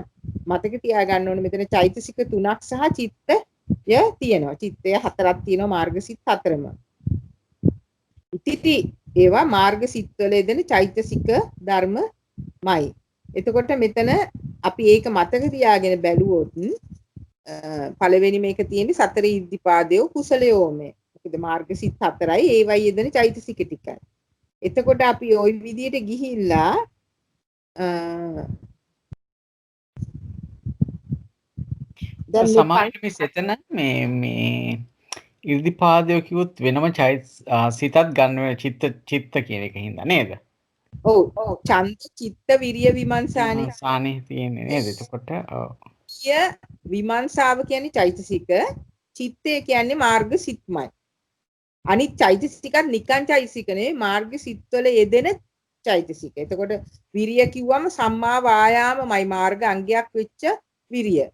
මතක තියාගන්න ඕනේ මෙතන චෛතසික 3ක් සහ චිත්ත ය තියෙනවා. චිත්තය 4ක් තියෙනවා මාර්ගසිත 4ම. ඉතිරි ඒවා මාර්ග සිත්වල යෙදෙන චෛතසික ධර්මමයි. එතකොට මෙතන අපි ඒක මතක තියාගෙන බැලුවොත් පළවෙනි මේක තියෙන්නේ සතර ඉද්ධිපාදයේ කුසලයෝමය. මොකද මාර්ග සිත් 4යි ඒවයි යෙදෙන චෛතසික ටිකයි. එතකොට අපි ওই විදියට ගිහිල්ලා දැන් සමාජයේ මිස් එතන මේ ඉර්ධිපාදය කිව්වොත් වෙනම සිතත් ගන්න වෙන චිත්ත කියන එක හින්දා නේද? ඔව් ඡන්ද චිත්ත විරිය විමර්ශානේ. සානේ තියෙන්නේ නේද? එතකොට විමර්ශාව කියන්නේ චෛතසික, චිත්තය කියන්නේ මාර්ග සිත්මයි. අනිත් චෛතසිකත් නිකන් චෛතසික නෙවෙයි මාර්ග සිත්වල යෙදෙන චෛතසික. එතකොට විරිය කිව්වම සම්මා වායාමමයි මාර්ග අංගයක් වෙච්ච විරිය.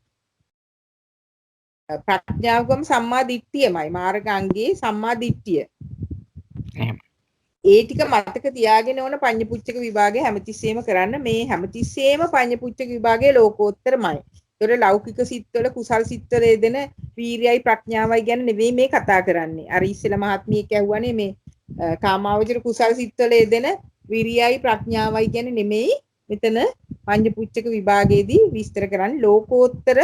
ප්‍රඥාවකම සම්මා දිට්ඨියමයි මාර්ග අංගයේ සම්මා දිට්ඨිය. එහෙම. ඒ ටික මතක තියාගෙන ඕන පඤ්ඤපුච්චක විභාගය හැමතිස්සෙම කරන්න. මේ හැමතිස්සෙම පඤ්ඤපුච්චක විභාගයේ ලෝකෝත්තරමයි. ඒතකොට ලෞකික සිත්වල කුසල් සිත්වල යෙදෙන වීර්යයි ප්‍රඥාවයි ගැන නෙවෙයි මේ කතා කරන්නේ. අර ඉස්සෙල්ලා මහත්මිය කියවුවානේ මේ කාමාවචර කුසල් සිත්වල යෙදෙන විරියයි ප්‍රඥාවයි ගැන නෙමෙයි මෙතන පඤ්ඤපුච්චක විභාගයේදී විස්තර කරන්නේ ලෝකෝත්තර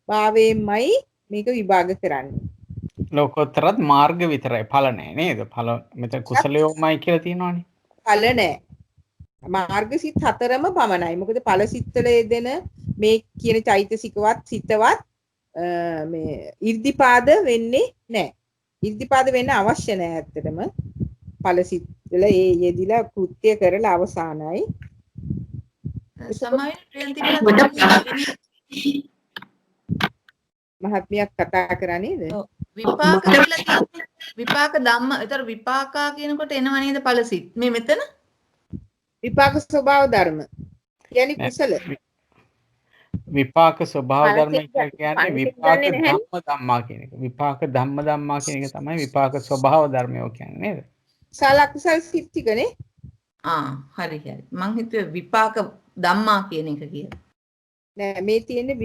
භාවයෙන්මයි මේක විභාග කරන්නේ. ලෝකෝත්තරත් මාර්ග විතරයි ඵල නැහැ නේද? ඵල මෙතන කුසලයෝමයි කියලා තියෙනවානේ. ඵල නැහැ. මාර්ග සිත් 4ම පමණයි. මොකද ඵල සිත්වල යෙදෙන මේ කියන චෛතසිකවත් සිතවත් මේ ඉර්ධිපාද වෙන්නේ නැහැ. ඉර්ධිපාද වෙන්න අවශ්‍ය නැහැ ඇත්තටම. ඵල සිත්වල ඒ යෙදිලා කෘත්‍ය කරලා අවසానයි. සමහර මහත්මියක් කතා කරන්නේ නේද? විපාක කියලා කියන්නේ විපාක ධම්ම. ඒතර විපාකා කියනකොට එනව නේද ඵලසිත. මේ මෙතන විපාක ස්වභාව ධර්ම. කියන්නේ කුසල. විපාක ස්වභාව ධර්ම කියන්නේ විපාක ධම්ම ධම්මා කියන එක. විපාක ධම්ම ධම්මා කියන එක තමයි විපාක ස්වභාව ධර්මයෝ කියන්නේ නේද? කුසල කුසල සිත් ටිකනේ. හරි. මං හිතුවේ විපාක ධම්මා කියන එක කියලා. නෑ මේ තියෙන්නේ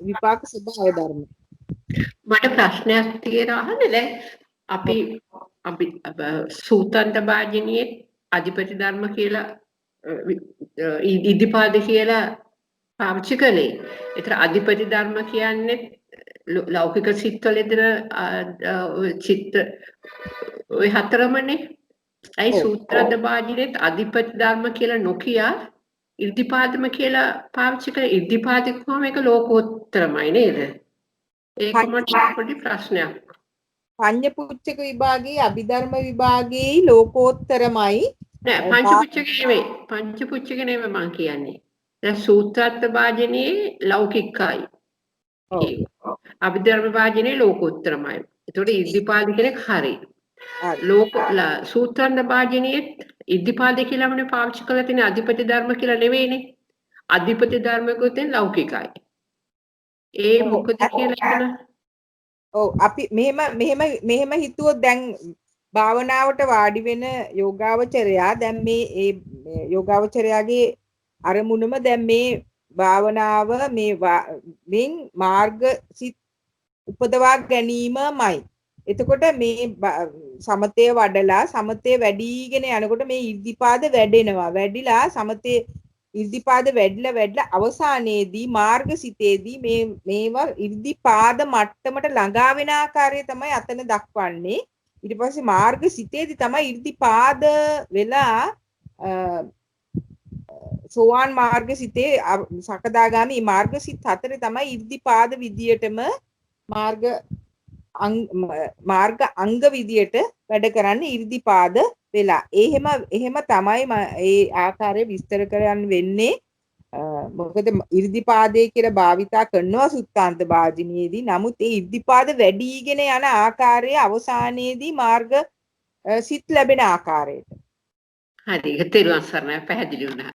විපාක ස්වභාව ධර්ම. මට ප්‍රශ්නයක් තියෙනවා අහන්න. දැන් අපි සූතන්ත භාජනයේ අධිපති ධර්ම කියලා ඉද්ධිපාද කියලා පාවිච්චි කළේ. ඒතර අධිපති ධර්ම කියන්නේ ලෞකික සිත්වල ඉදර චිත්ත ওই හතරමනේ. ඒ සූත්‍රද භාජනයේත් අධිපති ධර්ම කියලා නොකිය ඉද්ධිපාදම කියලා පාවිච්චි කළේ. ඉද්ධිපාද කොහොම එක ලෝකෝත්තරමයි නේද? ඒක මට පොඩි ප්‍රශ්නයක්. පඤ්ඤපුච්චක විභාගයේ අභිධර්ම විභාගයේ ලෝකෝත්තරමයි. නෑ පංචපුච්චක නෙමෙයි මම කියන්නේ. දැන් සූත්‍රාර්ථ භාජනයේ ලෞකිකයි. අභිධර්ම භාජනයේ ලෝකෝත්තරමයි. ඒතකොට ඉද්ධිපාද කෙනෙක් හරි. සූත්‍රාර්ථ භාජනයේ ඉද්ධිපාද කියලාමනේ පාවිච්චි කරලා තියෙන අධිපති ධර්ම කියලා නෙවෙයිනේ. අධිපති ධර්ම කිව්වෙන් ලෞකිකයි. ඒ මොකද කියලා ඔව් අපි මෙහෙම හිතුවොත් දැන් භාවනාවට වාඩි වෙන යෝගාවචරයා දැන් මේ ඒ යෝගාවචරයාගේ අරමුණම දැන් මේ භාවනාව මෙන් මාර්ග සිත් උපදවා ගැනීමමයි. එතකොට මේ සමතේ වඩලා සමතේ වැඩිගෙන යනකොට මේ ඉද්ධිපාද වැඩෙනවා. වැඩිලා සමතේ ඉර්ධිපාද වැඩිලා අවසානයේදී මාර්ගසිතේදී මේවා ඉර්ධිපාද මට්ටමට ළඟා වෙන ආකාරය තමයි අතන දක්වන්නේ. ඊට පස්සේ මාර්ගසිතේදී තමයි ඉර්ධිපාද වෙලා සෝවාන් මාර්ගසිතේ සකදාගාමි මාර්ගසිත 4 තමයි ඉර්ධිපාද විදියටම මාර්ග අංග විදියට වැඩ කරන්නේ ඉර්ධිපාද වෙලා. එහෙම තමයි ඒ ආකාරය විස්තර කරන්න වෙන්නේ. මොකද ඉර්ධිපාදේ කියලා භාවිතා කරනවා සුත්තාන්ත භාජනයේදී. නමුත් ඒ ඉර්ධිපාද වැඩිගෙන යන ආකාරයේ අවසානයේදී මාර්ග සිත් ලැබෙන ආකාරයට. හරි. ඒක තේරුම් ගන්න පැහැදිලි වුණා.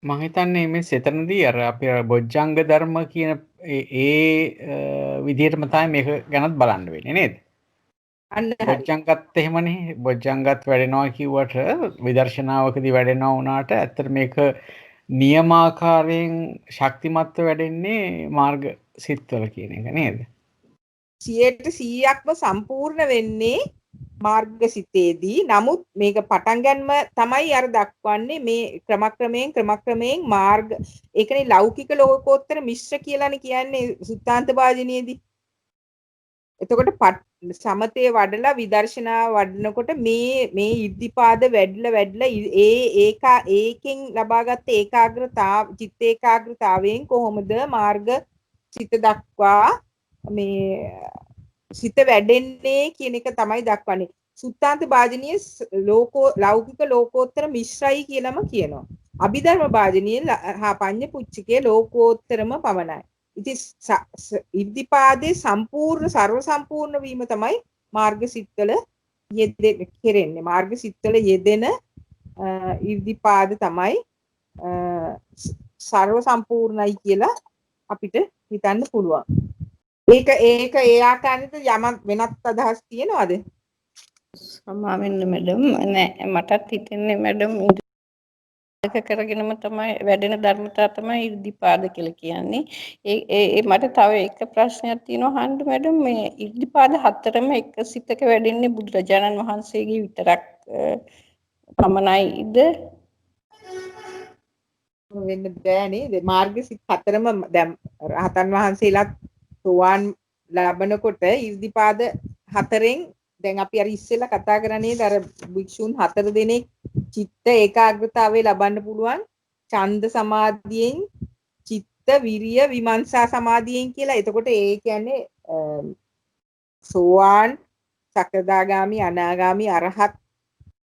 මම හිතන්නේ මේ සෙතනදී අර අපි බොජ්ජංග ධර්ම කියන ඒ විදිහටම තමයි මේක ගැනත් බලන්න වෙන්නේ නේද? බොජ්ජංගත් එහෙමනේ. බොජ්ජංගත් වැඩෙනවා කිව්වට විදර්ශනාවකදී වැඩෙනවා වුණාට ඇත්තට මේක නියමාකාරයෙන් ශක්තිමත්ව වැඩෙන්නේ මාර්ග සිත්වල කියන එක නේද? 100%ක්ම සම්පූර්ණ වෙන්නේ මාර්ගසිතේදී නමුත් මේක පටන් ගන්නම තමයි අර දක්වන්නේ මේ ක්‍රමක්‍රමයෙන් මාර්ග ඒකනේ ලෞකික ලෝකෝත්තර මිශ්‍ර කියලානේ කියන්නේ සුත්තාන්ත භාජනයේදී. එතකොට සමතේ වඩලා විදර්ශනා වඩනකොට මේ ඉද්ධිපාද වැඩිලා ඒකෙන් ලබාගත් චිත්ත ඒකාග්‍රතාවයෙන් කොහොමද මාර්ග සිත දක්වා මේ සිත වැඩෙන්නේ කියන එක තමයි දක්වන්නේ. සුත්තාන්ත භාජනීය ලෞකික ලෝකෝත්තර මිශ්‍රයි කියලාම කියනවා. අභිධර්ම භාජනීය හා පඤ්ඤපුච්චිකේ ලෝකෝත්තරම පමණයි. ඉතින් ඉද්ධිපාදේ සම්පූර්ණ සර්ව සම්පූර්ණ වීම තමයි මාර්ග සිත්වල කෙරෙන්නේ. මාර්ග සිත්වල යෙදෙන ඉද්ධිපාද තමයි සර්ව සම්පූර්ණයි කියලා අපිට හිතන්න පුළුවන්. ඒක ඒ ආකාරයට යමක් වෙනත් අදහස් තියනවද? සමාවෙන්න මැඩම් නෑ මටත් හිතෙන්නේ මැඩම් ඒක කරගෙනම තමයි වැඩෙන ධර්මතා තමයි ඉර්ධිපාද කියලා කියන්නේ. ඒ මට තව එක ප්‍රශ්නයක් තියෙනවා අහන්න මැඩම් මේ ඉර්ධිපාද හතරම එක සිතක වැඩෙන්නේ බුදුරජාණන් වහන්සේගේ විතරක් පමණයිද? වෙන්න බෑනේ. මාර්ග සිත් හතරම දැන් රහතන් වහන්සේලාත් සෝවාන් ලබනකොට ඉර්ධිපාද හතරෙන් දැන් අපි අර ඉස්සෙල්ලා කතා කරන්නේ අර භික්ෂුන් 4 දෙනෙක් චිත්ත ඒකාග්‍රතාවය ලබන්න පුළුවන් ඡන්ද සමාධියෙන් චිත්ත විරිය විමර්ශා සමාධියෙන් කියලා. එතකොට ඒ කියන්නේ සෝවාන් සකදාගාමි අනාගාමි අරහත්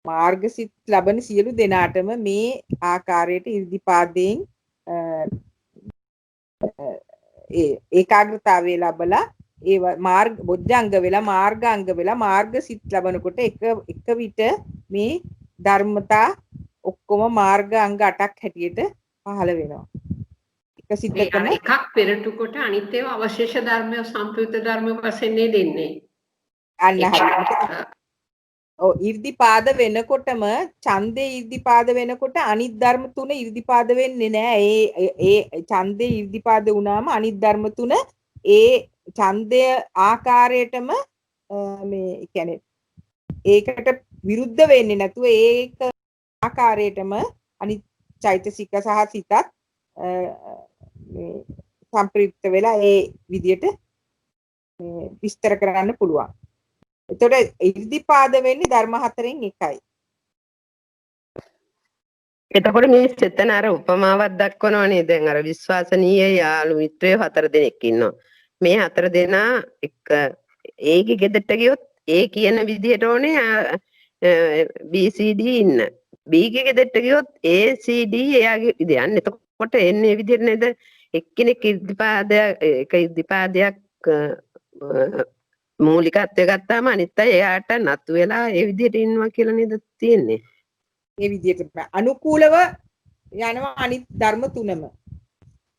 මාර්ගසිත ලබන සියලු දෙනාටම මේ ආකාරයට ඉර්ධිපාදයෙන් ඒකාග්‍රතාවය ලැබලා ඒ මාර්ග බොජ්ජංග වෙලා මාර්ගාංග වෙලා මාර්ගසිත ලබනකොට එක විට මේ ධර්මතා ඔක්කොම මාර්ගාංග 8ක් හැටියට පහළ වෙනවා. එක සිතකම එකක් පෙරටු කොට අනිත් ඒවා අවශේෂ ධර්මය සම්ප්‍රයුක්ත ධර්ම වශයෙන් දෙන්නේ. අන්න හරියට. ඔව් ඉර්ධිපාද වෙනකොටම ඡන්දේ ඉර්ධිපාද වෙනකොට අනිත් ධර්ම තුන ඉර්ධිපාද වෙන්නේ නැහැ. ඒ ඡන්දේ ඉර්ධිපාද වුණාම අනිත් ධර්ම තුන ඒ ඡන්දය ආකාරයටම මේ කියන්නේ ඒකට විරුද්ධ වෙන්නේ නැතුව ඒක ආකාරයටම අනිත් චෛතසික සහ සිතත් මේ සම්ප්‍රයුක්ත වෙලා ඒ විදියට විස්තර කරන්න පුළුවන්. එතකොට ඉර්ධිපාද වෙන්නේ ධර්ම හතරෙන් එකයි. එතකොට මේ චේතන අර උපමාවක් දක්වනවනේ දැන් අර විශ්වාසනීය යාළු මිත්‍රයෝ 4 දෙනෙක් ඉන්නවා. මේ 4 දෙනා එක ඒගේ ගෙදරට ගියොත් ඒ කියන විදිහට ඕනේ BCD ඉන්න. B ගේ ගෙදරට ගියොත් ACD එයාගේ විදිහ යන්නේ. එතකොට එන්නේ විදිහට නේද? එක්කෙනෙක් ඉර්ධිපාදයක් මූලිකත්වය ගත්තාම අනිත් අය එයාට නතු වෙලා ඒ විදිහට ඉන්නවා කියලා නේද තියෙන්නේ. ඒ විදිහට අනුකූලව යනවා අනිත් ධර්ම තුනම.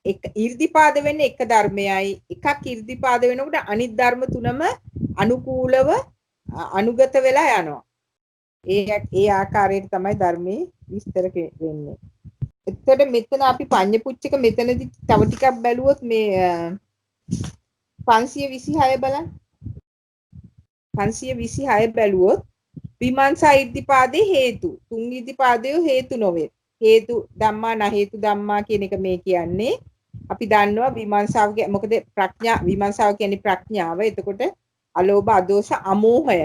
එක ඉර්ධිපාද වෙන්නේ එක ධර්මයයි. එකක් ඉර්ධිපාද වෙනකොට අනිත් ධර්ම තුනම අනුකූලව අනුගත වෙලා යනවා. ඒ ආකාරයට තමයි ධර්මයේ විස්තර වෙන්නේ. එතකොට මෙතන අපි පඤ්ඤපුච්චක මෙතනදි තව ටිකක් බැලුවොත් මේ 526 බලන්න. 526 බැලුවොත් විමර්ශා ඉද්ධිපාදේ හේතු තුන් ඉද්ධිපාදේ හේතු නොවේ. හේතු ධම්මා න හේතු ධම්මා කියන එක මේ කියන්නේ අපි දන්නවා විමර්ශාව මොකද විමර්ශාව කියන්නේ ප්‍රඥාව. එතකොට අලෝභ අදෝෂ අමෝහය.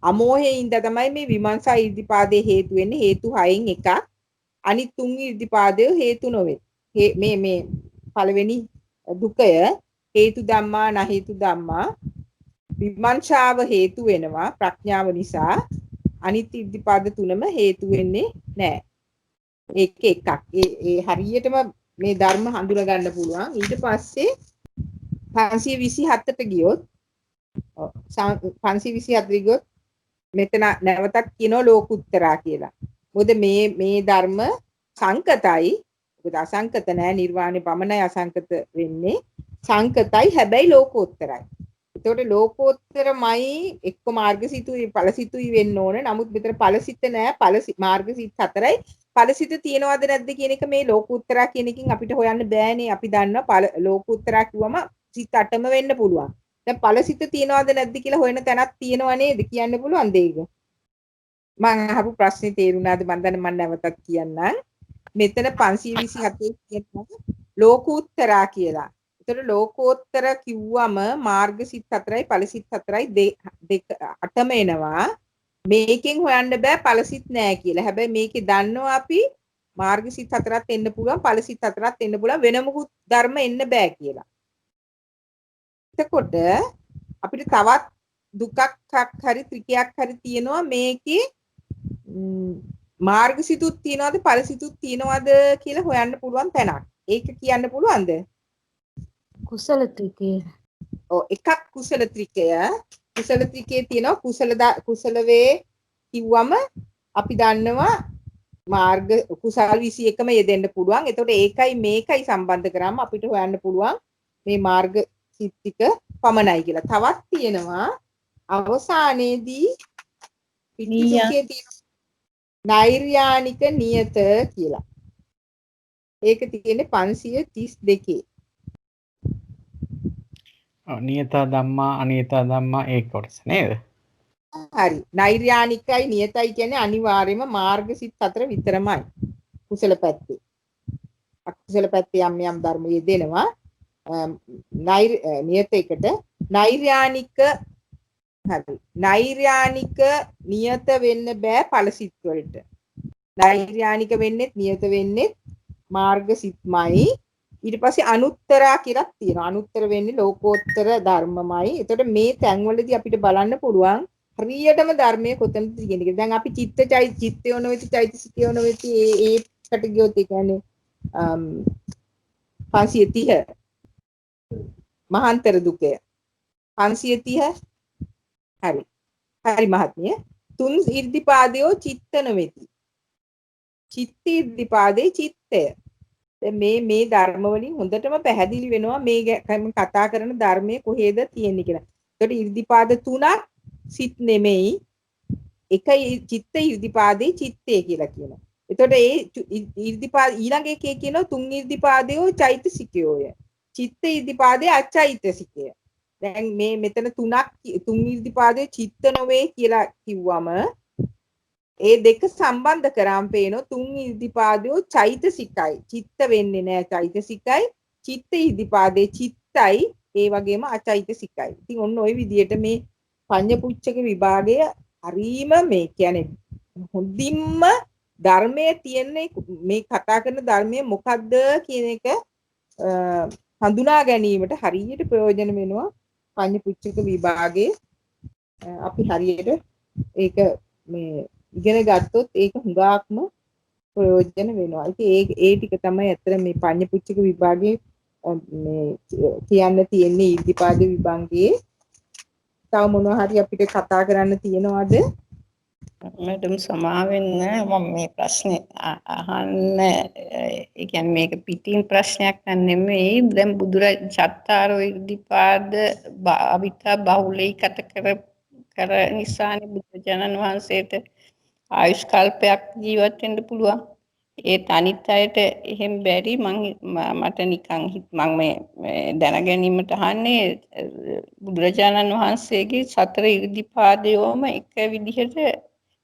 අමෝහයෙන් ඉඳ තමයි මේ විමර්ශා ඉද්ධිපාදේ හේතු වෙන්නේ. හේතු 6න් එකක්. අනිත් තුන් ඉද්ධිපාදේ හේතු නොවේ. මේ පළවෙනි දුකය හේතු ධම්මා න හේතු ධම්මා විමර්ශාව හේතු වෙනවා ප්‍රඥාව නිසා. අනිත් ඉද්ධිපාද තුනම හේතු වෙන්නේ නැහැ. ඒක එකක්. ඒ හරියටම මේ ධර්ම හඳුනා ගන්න පුළුවන්. ඊට පස්සේ 527ට ගියොත් 527 ගියොත් මෙතන නැවතත් කියනවා ලෝකුත්තරා කියලා. මොකද මේ ධර්ම සංකතයි. මොකද අසංකත නෑ නිර්වාණය පමණයි අසංකත වෙන්නේ. සංකතයි හැබැයි ලෝකෝත්තරයි. එතකොට ලෝකෝත්තරමයි එක්ක මාර්ගසිතුයි ඵලසිතුයි වෙන්න ඕන. නමුත් මෙතන ඵලසිත නෑ. මාර්ගසිත 4යි. ඵලසිත තියනවද නැද්ද කියන එක මේ ලෝකෝත්තරා කියන එකකින් අපිට හොයන්න බෑනේ. අපි දන්නවා ලෝකෝත්තරා කිව්වම සිත 8ම වෙන්න පුළුවන්. දැන් ඵලසිත තියනවද නැද්ද කියලා හොයන තැනක් තියෙනව නේද? කියන්න පුළුවන්ද ඒක? මම අහපු ප්‍රශ්නේ තේරුණාද? මම දන්නේ මම නැවතත් කියන්නම්. මෙතන 527 කියනවා ලෝකෝත්තරා කියලා. ඒතර ලෝකෝත්තර කිව්වම මාර්ගසිත 4යි ඵලසිත 4යි දෙක 8ම එනවා. මේකෙන් හොයන්න බෑ ඵලසිත නෑ කියලා. හැබැයි මේකේ දන්නවා අපි මාර්ගසිත 4ක් එන්න පුළුවන් ඵලසිත 4ක් එන්න පුළුවන් වෙන මොකුත් ධර්ම එන්න බෑ කියලා. එතකොට අපිට තවත් දුකක් හරි ත්‍රිකයක් හරි තියෙනවා මේකේ මාර්ගසිතුත් තියනවාද ඵලසිතුත් තියනවාද කියලා හොයන්න පුළුවන් තැනක්. ඒක කියන්න පුළුවන්ද? කුසල ත්‍රිකය. ඔව් එකක් කුසල ත්‍රිකය. කුසල ත්‍රිකයේ තියෙනවා කුසල වේ කිව්වම අපි දන්නවා මාර්ග කුසල් 21ම යෙදෙන්න පුළුවන්. එතකොට ඒකයි මේකයි සම්බන්ධ කරාම අපිට හොයන්න පුළුවන් මේ මාර්ග සිත්තික පමණයි කියලා. තවත් තියෙනවා අවසානයේදී පිටිසුකේ තියෙන නෛර්යානික නියත කියලා. ඒක තියෙන්නේ 532. නියතා ධම්මා අනියතා ධම්මා ඒ කොටස නේද? හරි. නෛර්යානිකයි නියතයි කියන්නේ අනිවාර්යයෙන්ම මාර්ගසිත 4 විතරමයි. කුසල පැත්තේ. අකුසල පැත්තේ යම් යම් ධර්ම යෙදෙනවා. නියත එකට නෛර්යානික හරි. නෛර්යානික නියත වෙන්න බෑ ඵලසිත වලට. නෛර්යානික වෙන්නෙත් නියත වෙන්නෙත් මාර්ගසිතමයි. ඊට පස්සේ අනුත්තරා කියලා තියෙනවා. අනුත්තර වෙන්නේ ලෝකෝත්තර ධර්මමයි. එතකොට මේ තැන්වලදී අපිට බලන්න පුළුවන් හරියටම ධර්මයේ කොතනද තියෙන්නේ කියලා. දැන් අපි චිත්තයෝ නොවේති චෛතසිකයෝ නොවේති ඒකට ගියොත් ඒ කියන්නේ 530 මහාන්තර දුකය 530 හරි හරි මහත්මිය තුන් ඉර්ධිපාදයෝ චිත්ත නොවේති චිත්ත ඉර්ධිපාදේ චිත්තය. දැන් මේ ධර්ම වලින් හොඳටම පැහැදිලි වෙනවා මේ කතා කරන ධර්මයේ කොහෙද තියෙන්නේ කියලා. ඒකට ඉර්ධිපාද තුනක් සිත් නෙමෙයි එකයි චිත්ත ඉර්ධිපාදේ චිත්තය කියලා කියනවා. එතකොට ඒ ඉර්ධිපාද ඊළඟ එකේ කියනවා තුන් ඉර්ධිපාදයෝ චෛතසිකයෝය. චිත්ත ඉර්ධිපාදේ අචෛතසිකය. දැන් මේ මෙතන තුන් ඉර්ධිපාදේ චිත්ත නොවේ කියලා කිව්වම ඒ දෙක සම්බන්ධ කරාම පේනවා තුන් ඉර්ධිපාදයෝ චෛතසිකයි. චිත්ත වෙන්නේ නැහැ චෛතසිකයි. චිත්ත ඉර්ධිපාදේ චිත්තයි ඒ වගේම අචෛතසිකයි. ඉතින් ඔන්න ওই විදිහට මේ පඤ්ඤපුච්චක විභාගය හරීම මේ කියන්නේ හොඳින්ම ධර්මයේ තියෙන්නේ මේ කතා කරන ධර්මයේ මොකද්ද කියන එක හඳුනා ගැනීමට හරියට ප්‍රයෝජන වෙනවා පඤ්ඤපුච්චක විභාගයේ. අපි හරියට ඒක මේ ඉගෙන ගත්තොත් ඒක හුඟක්ම ප්‍රයෝජන වෙනවා. ඉතින් ඒ ටික තමයි අතර මේ පඤ්ඤපුච්චක විභාගයේ මේ කියන්න තියෙන්නේ ඉර්ධිපාද විභාගයේ. තව මොනවා හරි අපිට කතා කරන්න තියෙනවද? මැඩම් සමාවෙන්න මම මේ ප්‍රශ්නේ අහන්න ඒ කියන්නේ මේක පිටින් ප්‍රශ්නයක් නෙමෙයි. දැන් චත්තාරෝ ඉර්ධිපාද අවිතා බහුලීකත කර නිසානේ බුදුජනන් වහන්සේට ආයුෂ් කල්පයක් ජීවත් වෙන්න පුළුවන්. ඒ අනිත් අයට එහෙම බැරි මට නිකන් මම මේ දැන ගැනීමට අහන්නේ බුදුරජාණන් වහන්සේගේ සතර ඉර්ධිපාදයෝම එක විදිහට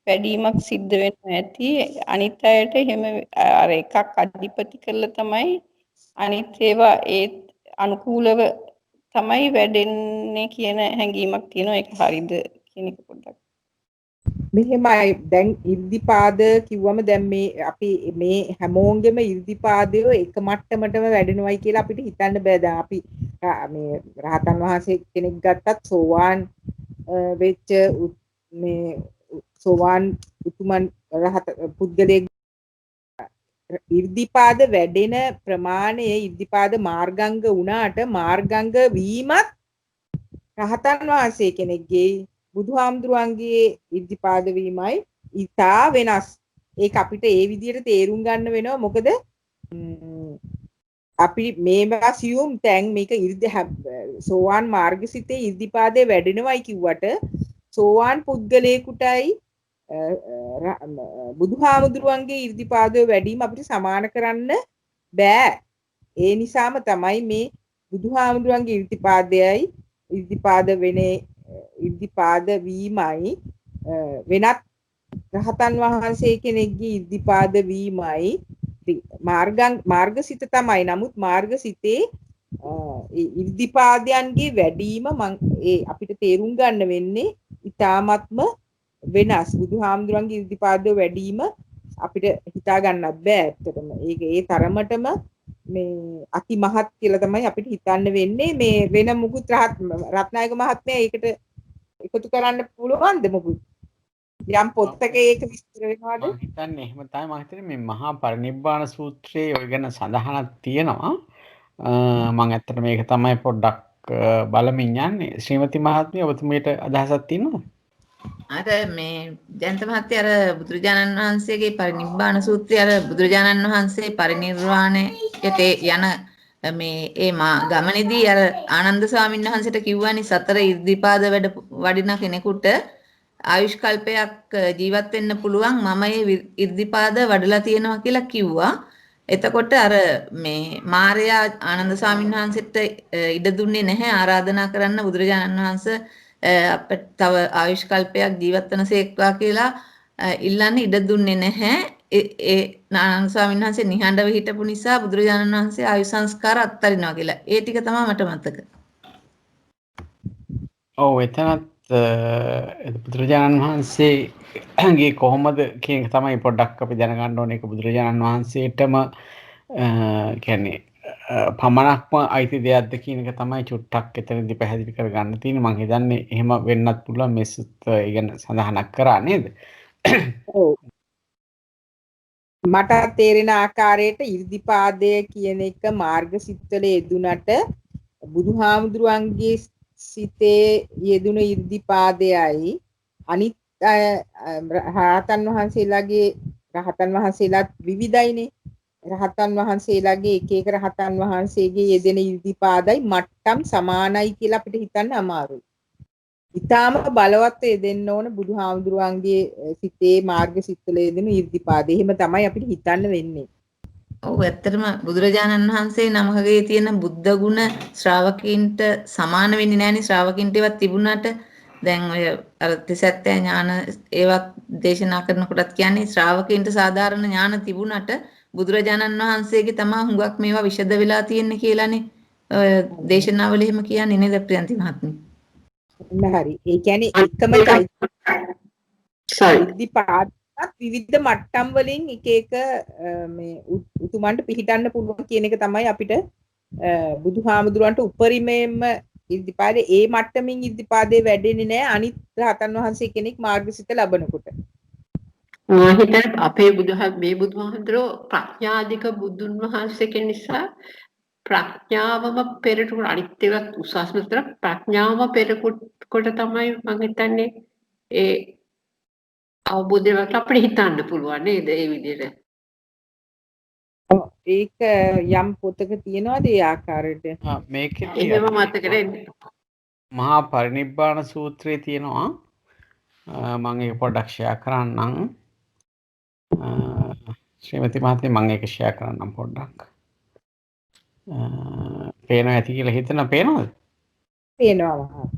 වැඩිමක් සිද්ධ වෙනවා ඇති. අනිත් අයට එහෙම අර එකක් අධිපති කරලා තමයි අනිත් ඒවා ඒ අනුකූලව තමයි වැඩෙන්නේ කියන හැඟීමක් තියෙනවා. ඒක හරිද කියන එක පොඩ්ඩක් මෙහෙමයි. දැන් ඉර්ධිපාද කිව්වම දැන් මේ අපි මේ හැමෝන්ගෙම ඉර්ධිපාදයෝ එක මට්ටමටම වැඩෙනවයි කියලා අපිට හිතන්න බෑ. දැන් අපි මේ රහතන් වහන්සේ කෙනෙක් ගත්තත් සෝවාන් වෙච්ච මේ සෝවාන් උතුමන් රහත පුද්ගලයෙක් ඉර්ධිපාද වැඩෙන ප්‍රමාණය ඉර්ධිපාද මාර්ගංග වුණාට මාර්ගංග වීමත් රහතන් වහන්සේ කෙනෙක්ගේ බුදුහාමුදුරුවන්ගේ ඉර්ධිපාද වීමයි ඉතා වෙනස්. ඒක අපිට ඒ විදිහට තේරුම් ගන්න වෙනවා. මොකද අපි මේවා සියුම් තැන් මේක සෝවාන් මාර්ගසිතේ ඉර්ධිපාදේ වැඩෙනවයි කිව්වට සෝවාන් පුද්ගලයෙකුටයි බුදුහාමුදුරුවන්ගේ ඉර්ධිපාදය වැඩිම අපිට සමාන කරන්න බෑ. ඒ නිසාම තමයි මේ බුදුහාමුදුරුවන්ගේ ඉර්ධිපාදයයි ඉර්ධිපාද ඉර්ධිපාද වීමයි වෙනත් රහතන් වහන්සේ කෙනෙක්ගේ ඉර්ධිපාද වීමයි මාර්ගසිත තමයි. නමුත් මාර්ගසිතේ ඒ ඉර්ධිපාදයන්ගේ වැඩිම අපිට තේරුම් ගන්න වෙන්නේ ඊ타ත්ම වෙනස්. බුදුහාමුදුරන්ගේ ඉර්ධිපාද වැඩිම අපිට හිතා ගන්නත් බෑ ඇත්තටම. ඒක ඒ තරමටම මේ අති මහත් කියලා තමයි අපිට හිතන්න වෙන්නේ. මේ වෙන මුකුත් රත්නායක මහත්මයා ඒකට එකතු කරන්න පුළුවන්ද මුකුත්? යම් පොතක ඒක විස්තර වෙනවද? මම හිතන්නේ එහෙම තමයි. මම හිතන්නේ මේ මහා පරිනිබ්බාන සූත්‍රයේ ඔය ගැන සඳහනක් තියෙනවා. මම ඇත්තට මේක තමයි පොඩ්ඩක් බලමින් යන්නේ. ශ්‍රීමති මහත්මිය ඔබතුමියට අදහසක් තියෙනවද? අර මේ ජයන්ත මහත්තයා අර බුදුරජාණන් වහන්සේගේ පරිනිබ්බාන සූත්‍රය අර බුදුරජාණන් වහන්සේ පරිනිර්වාණයට යන මේ ගමනේදී අර ආනන්ද ස්වාමීන් වහන්සේට කිව්වනේ සතර ඉර්ධිපාද වඩින කෙනෙකුට ආයුෂ් කල්පයක් ජීවත් වෙන්න පුළුවන් මම මේ ඉර්ධිපාද වඩලා තියෙනවා කියලා කිව්වා. එතකොට අර මේ මාර්යා ආනන්ද ස්වාමීන් වහන්සේට ඉඩ දුන්නේ නැහැ ආරාධනා කරන්න බුදුරජාණන් වහන්සේ අපිට තව ආයුෂ් කල්පයක් ජීවත් වෙනසේක්වා කියලා ඉල්ලන්නේ ඉඩ දුන්නේ නැහැ. ඒ ආනන්ද ස්වාමීන් වහන්සේ නිහඬව හිටපු නිසා බුදුරජාණන් වහන්සේ ආයු සංස්කාර අත්හරිනවා කියලා. ඒ ටික තමයි මට මතක. ඔව් එතනත් බුදුරජාණන් වහන්සේගේ කොහොමද කියන එක තමයි පොඩ්ඩක් අපි දැනගන්න ඕනේ. ඒක බුදුරජාණන් වහන්සේටම කියන්නේ පමණක්ම අයිති දෙයක්ද කියන එක තමයි චුට්ටක් එතනදී පැහැදිලි කරගන්න තියෙන්නේ. මම හිතන්නේ එහෙම වෙන්නත් පුළුවන් මේ සූත්‍රය ගැන සඳහනක් කරා නේද? ඔව්. මට තේරෙන ආකාරයට ඉර්ධිපාදය කියන එක මාර්ගසිතවල යෙදුනට බුදුහාමුදුරුවන්ගේ සිතේ යෙදුන ඉර්ධිපාදයයි අනිත් රහතන් වහන්සේලාත් විවිධයිනේ. රහතන් වහන්සේලාගේ එක එක රහතන් වහන්සේගේ යෙදෙන ඉර්ධිපාදයි මට්ටම් සමානයි කියලා අපිට හිතන්න අමාරුයි. ඊටාම බලවත් යෙදෙන්න ඕන බුදුහාමුදුරුවන්ගේ සිතේ මාර්ගසිතවල යෙදෙන ඉර්ධිපාදේ. එහෙම තමයි අපිට හිතන්න වෙන්නේ. ඔව් ඇත්තටම බුදුරජාණන් වහන්සේ නමකගේ තියෙන බුද්ධ ගුණ ශ්‍රාවකීන්ට සමාන වෙන්නේ නැහැනේ. ශ්‍රාවකීන්ට ඒවත් තිබුණාට දැන් ඔය අර ත්‍රිසත්‍ය ඥාන ඒවත් දේශනා කරනකොටත් කියන්නේ ශ්‍රාවකීන්ට සාධාරණ ඥාන තිබුණාට බුදුරජාණන් වහන්සේගේ තමා හුඟක් මේවා විෂද වෙලා තියෙන්නේ කියලානේ ඔය දේශනාවල එහෙම කියන්නේ නේද ප්‍රියන්ති මහත්මිය? හරි. ඒ කියන්නේ එකම ඉර්ධිපාදත් විවිධ මට්ටම් වලින් එක එක මේ උතුමන්ට පිළිටන්න පුළුවන් කියන එක තමයි අපිට බුදුහාමුදුරන්ට උපරිමයෙන්ම ඉර්ධිපාදේ ඒ මට්ටමින් ඉර්ධිපාදේ වැඩෙන්නේ නැහැ අනිත් රහතන් වහන්සේ කෙනෙක් මාර්ගසිත ලබනකොට. මම හිතන්නේ අපේ මේ බුදුහාමුදුරෝ ප්‍රඥාධික බුදුන් වහන්සේ කෙන නිසා ප්‍රඥාවම පෙරට අනිත් ඒවාත් උසස් විතර ප්‍රඥාවම පෙරකොට තමයි මම හිතන්නේ ඒ අවබෝධයක් අපිට හිතන්න පුළුවන් නේද ඒ විදිහට. ඒක යම් පොතක තියෙනවද ඒ ආකාරයට? මේකෙදී එහෙම මතක නැහැ. මහා පරිනිබ්බාන සූත්‍රයේ තියෙනවා. මම ඒක පොඩ්ඩක් ෂෙයා කරන්නම්. ශ්‍රීමති මහත්මිය මම ඒක ෂෙයා කරන්නම් පොඩ්ඩක්. පේනවා ඇති කියලා හිතන පේනවද? පේනවා.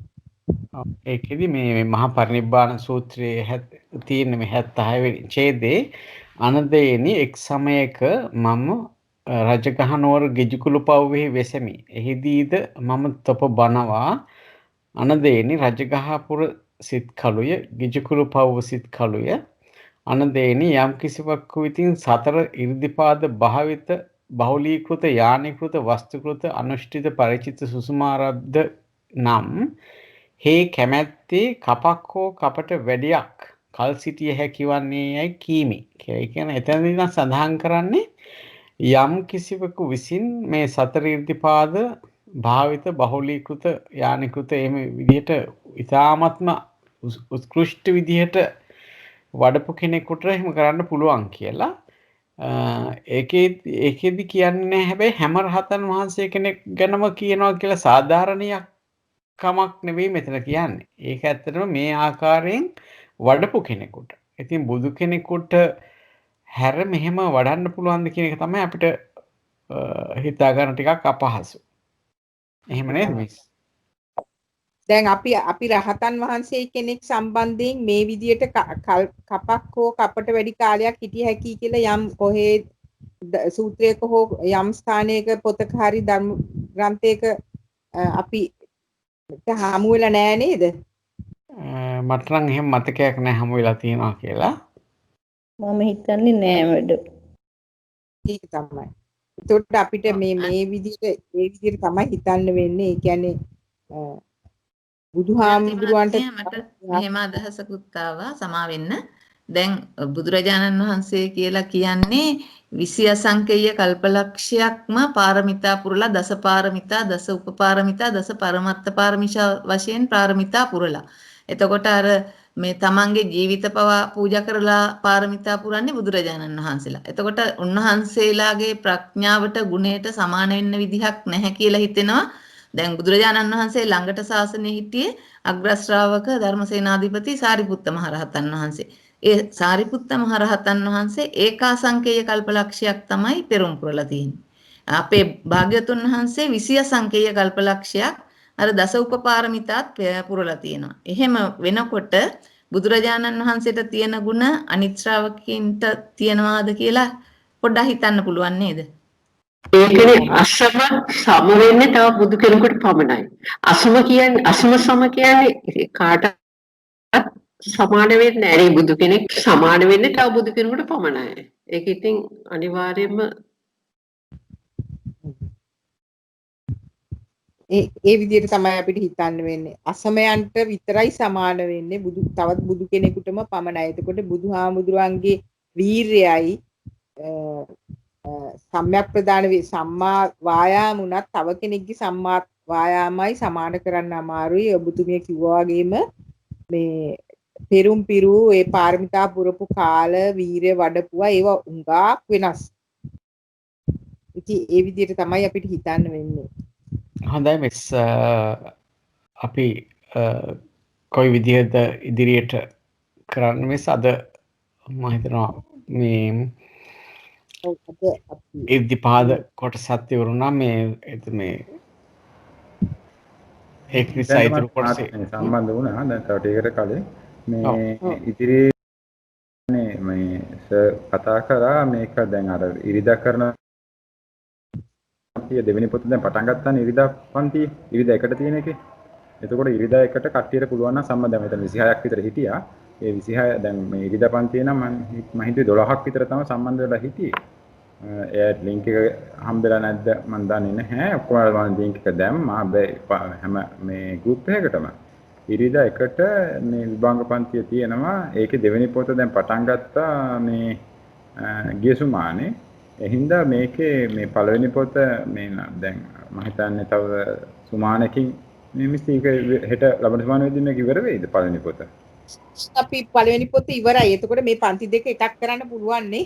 ඒකෙදි මේ මහා පරිනිබ්බාන සූත්‍රයේ තියෙන මේ 76 වෙනි ඡේදයේ අනදේනි එක් සමයක මම රජගහනුවර ගිජුකුළුපව්වෙහි වෙසෙමි. එහිදීද මම තොප බනවා අනදේනි රජගහපුර සිත් කළුය ගිජුකුළුපව්ව සිත් කළුය අනදේනි යම් කිසිවක් විතින් සතර ඉර්ධිපාද භාවිත බහුලීකృత යානිකృత වස්තුකృత අනුෂ්ඨිත පරිචිත සුසුමාරබ්ද නම් හේ කැමැත්තේ කපක් හෝ කපට වැඩියක් කල් සිටිය හැකි වන්නේ යයි කීමි. ඒ කියන්නේ එතනදී නම් සඳහන් කරන්නේ යම් කිසිවෙකු විසින් මේ සතර ඉර්ධිපාද භාවිත බහුලීකృత යානිකృత එහෙම විදිහට ඉතාමත්ම උත්කෘෂ්ඨ විදිහට වඩපු කෙනෙකුට එහෙම කරන්න පුළුවන් කියලා. ඒකෙදි කියන්නේ හැබැයි හැම රහතන් වහන්සේ කෙනෙක් ගැනම කියනවා කියලා සාධාරණයක් කමක් නෙවෙයි මෙතන කියන්නේ. ඒක ඇත්තටම මේ ආකාරයෙන් වඩපු කෙනෙකුට. ඉතින් බුදු කෙනෙකුට හැර මෙහෙම වඩන්න පුළුවන්ද කියන එක තමයි අපිට හිතා ගන්න ටිකක් අපහසු. එහෙම නේද මිස්? දැන් අපි රහතන් වහන්සේ කෙනෙක් සම්බන්ධයෙන් මේ විදියට කපක් හෝ කපට වැඩි කාලයක් හිටිය හැකි කියලා යම් කොහේ සූත්‍රයක හෝ යම් ස්ථානයක පොතක හරි ධර්ම ග්‍රන්ථයක අපි හමු වෙලා නෑ නේද? මට නම් එහෙම මතකයක් නැහැ හමු වෙලා තියෙනවා කියලා. මම හිතන්නේ නෑ මැඩම්. ඒක තමයි. ඒකට අපිට මේ විදිහට තමයි හිතන්න වෙන්නේ. ඒ කියන්නේ බුදුහාමුදුරුවන්ට මට මෙහෙම අදහසකුත් ආවා සමා වෙන්න. දැන් බුදුරජාණන් වහන්සේ කියලා කියන්නේ 20 අසංකේය කල්පලක්ෂයක්ම පාරමිතා පුරලා දස පාරමිතා දස උපපාරමිතා දස පරමත්ත පාරමිතා වශයෙන් පාරමිතා පුරලා. එතකොට අර මේ තමන්ගේ ජීවිත පවා පූජා කරලා පාරමිතා පුරන්නේ බුදුරජාණන් වහන්සේලා. එතකොට උන්වහන්සේලාගේ ප්‍රඥාවට ගුණයට සමාන වෙන්න විදිහක් නැහැ කියලා හිතෙනවා. දැන් බුදුරජාණන් වහන්සේ ළඟට ශාසනයේ හිටියේ අග්‍ර ශ්‍රාවක ධර්මසේනාධිපති සාරිපුත්ත මහරහතන් වහන්සේ. ඒ සාරිපුත්ත මහරහතන් වහන්සේ ඒකාසංකේය කල්පලක්ෂයක් තමයි පෙරම් පුරලා තියෙන්නේ. අපේ භාග්‍යතුන් වහන්සේ 20 සංකේය කල්පලක්ෂයක් අර දස උපපාරමිතාත් පුරලා තියෙනවා. එහෙම වෙනකොට බුදුරජාණන් වහන්සේට තියෙන ಗುಣ අනිත් ශ්‍රාවකයන්ට තියනවාද කියලා පොඩ්ඩක් හිතන්න පුළුවන් නේද? ඒ කියන්නේ අසම සම වෙන්නේ තව බුදු කෙනෙකුට පමණයි. අසම සම කියන්නේ කාටත් සමාන වෙන්නේ නැහැ නේ. බුදු කෙනෙක් සමාන වෙන්නේ තව බුදු කෙනෙකුට පමණයි. ඒක ඉතින් අනිවාර්යයෙන්ම ඒ විදිහට තමයි අපිට හිතන්න වෙන්නේ. අසමයන්ට විතරයි සමාන වෙන්නේ තවත් බුදු කෙනෙකුටම පමණයි. එතකොට බුදුහාමුදුරන්ගේ වීරයයි සම්‍යක් ප්‍රදාන සම්මා වායාම උනත් තව කෙනෙක්ගේ සම්මා වායාමයි සමාන කරන්න අමාරුයි. ඔබතුමිය කිව්වා වගේම මේ පෙරුම් පිරු ඒ පාරමිතා පුරපු කාල වීරය වඩපුවා ඒවා උඟාක් වෙනස්. ඉතින් ඒ විදිහට තමයි අපිට හිතන්න වෙන්නේ. හොඳයි මිස් අපි කොයි විදිහද ඉදිරියට කරන්න මිස් අද මම හිතනවා මේ ඉර්ධිපාද කොටසත් ඉවරුණා මේ ඒක නිසා ඉතුරු කොටසේ සම්බන්ධ වුණා. දැන් තව ටිකකට කලින් මේ ඉදිරියේ මේ කතා කරා මේක දැන් අර ඉරිදා කරන දෙවෙනි පොත දැන් පටන් ගත්තානේ ඉරිදා පන්ති ඉරිදා එකට තියෙන එකේ. එතකොට ඉරිදා එකට කට්ටියට පුළුවන් නම් සම්බන්ධ දැන් මෙතන 26ක් විතර හිටියා. ඒ 26 දැන් මේ ඉරිදා පන්තියේ නම් මම හිතුවේ 12ක් විතර තමයි සම්බන්ධ වෙලා හිටියේ. එයාට ලින්ක් එක හම්බෙලා නැද්ද මම දන්නේ නැහැ. ඔක්කොම මම ලින්ක් එක දැම්මා. හැම මේ ගෲප් එකකටම ඉරිදා එකට මේ විභාග පන්තිය තියෙනවා. ඒකේ දෙවෙනි පොත දැන් පටන් ගත්තා මේ ගිය සුමානේ. එහින්දා මේකේ මේ පළවෙනි පොත මේ දැන් මම හිතන්නේ තව සුමානකින් මේ මිස්ටේක හෙට ලබන සුමාන වෙද්දී මේක ඉවර වෙයිද පළවෙනි පොත? අපි පළවෙනි පොත ඉවරයි. එතකොට මේ පන්ති දෙක එකක් කරන්න පුළුවන් නේ.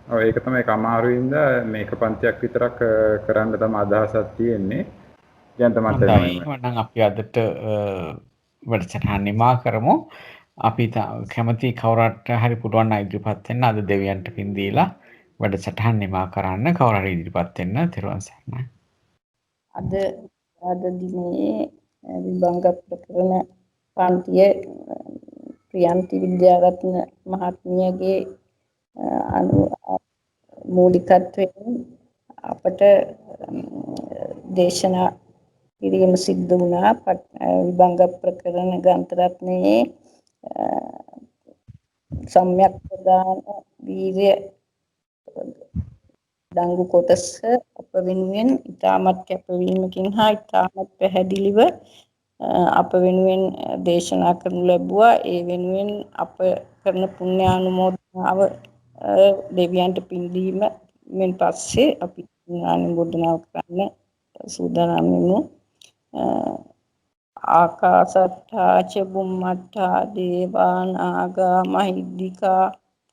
ඔව් ඒක තමයි කමාරුයින්ද මේක පන්තියක් විතරක් කරන්න තමයි අදහසක් තියෙන්නේ. දැන් තමයි නම් අපි අදට වැඩසටහන නිමා කරමු. අපි කැමති කවුරුත් හරි පුළුවන් නම් ඉදිරිපත් වෙන්න අද දෙවියන්ට පින් දීලා වැඩසටහන නිමා කරන්න කවුරු හරි ඉදිරිපත් වෙන්න තෙරුවන් සරණයි. අද දිනේ විභංග ප්‍රකරණ පන්තිය ප්‍රියන්ති විද්‍යාරත්න මහත්මියගේ මූලිකත්වයෙන් අපට දේශනා කිරීම සිද්ධ වුණා. විභංග ප්‍රකරණ ග්‍රන්ථ රත්නයේ සම්‍යක් ප්‍රදාන වීර්ය දඟු කොටස අප වෙනුවෙන් ඉතාමත් කැපවීමකින් හා ඉතාමත් පැහැදිලිව අප වෙනුවෙන් දේශනා කරනු ලැබුවා. ඒ වෙනුවෙන් අප කරන පුණ්‍යානුමෝදනාව දෙවියන්ට පින් දීමෙන් පස්සේ අපි පුණ්‍යානුමෝදනාව කරන්න සූදානම් වෙමු. ආකාසට්ඨා ච බුම්මට්ඨා දේවා නාග මහිද්దికා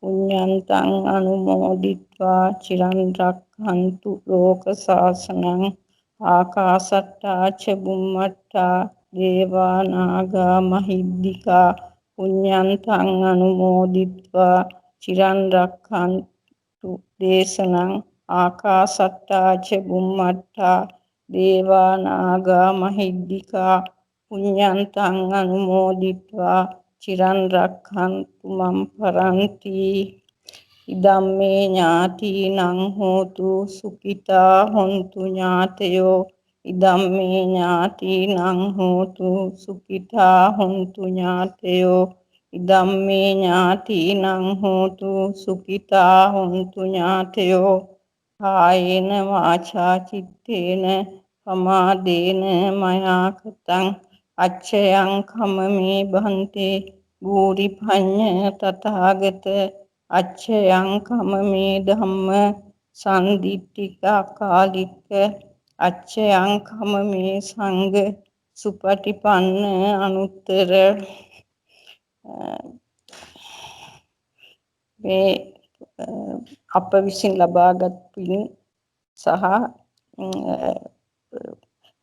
පුඤ්ඤන්තං අනුමෝදිත්වා චිරන් රක්ඛන්තු ලෝක සාසනං. ආකාසට්ඨා ච බුම්මට්ඨා දේවා නාග මහිද්దికා පුඤ්ඤන්තං අනුමෝදිත්වා චිරන් රක්ඛන්තු දේශනං. ආකාසට්ඨා ච බුම්මට්ඨා දේවා නාග මහිද්దికා පුඤ්ඤන්තං අනුමෝදිत्वा චිරන් රක්ඛන්තු මම් පරන්ති ඉදම්මේ ඥාතිනං හෝතු සුඛිතා හොන්තු ඥාතයෝ ඉදම්මේ ඥාතිනං හෝතු සුඛිතා හොන්තු ඥාතයෝ ඉදම්මේ ඥාතිනං හෝතු සුඛිතා හොන්තු ඥාතයෝ කායේන වාචා චිත්තේන පමාදේන මයා කතං අච්ඡයං කමමේ භන්තේ ගූරි භඤ්ඤ තථාගත අච්ඡයං කමමේ ධම්ම සම්දිට්ඨික කාලික අච්ඡයං කමමේ සංඝ සුපටිපන්න අනුත්තර මේ අප විසින් ලබාගත් පින් සහ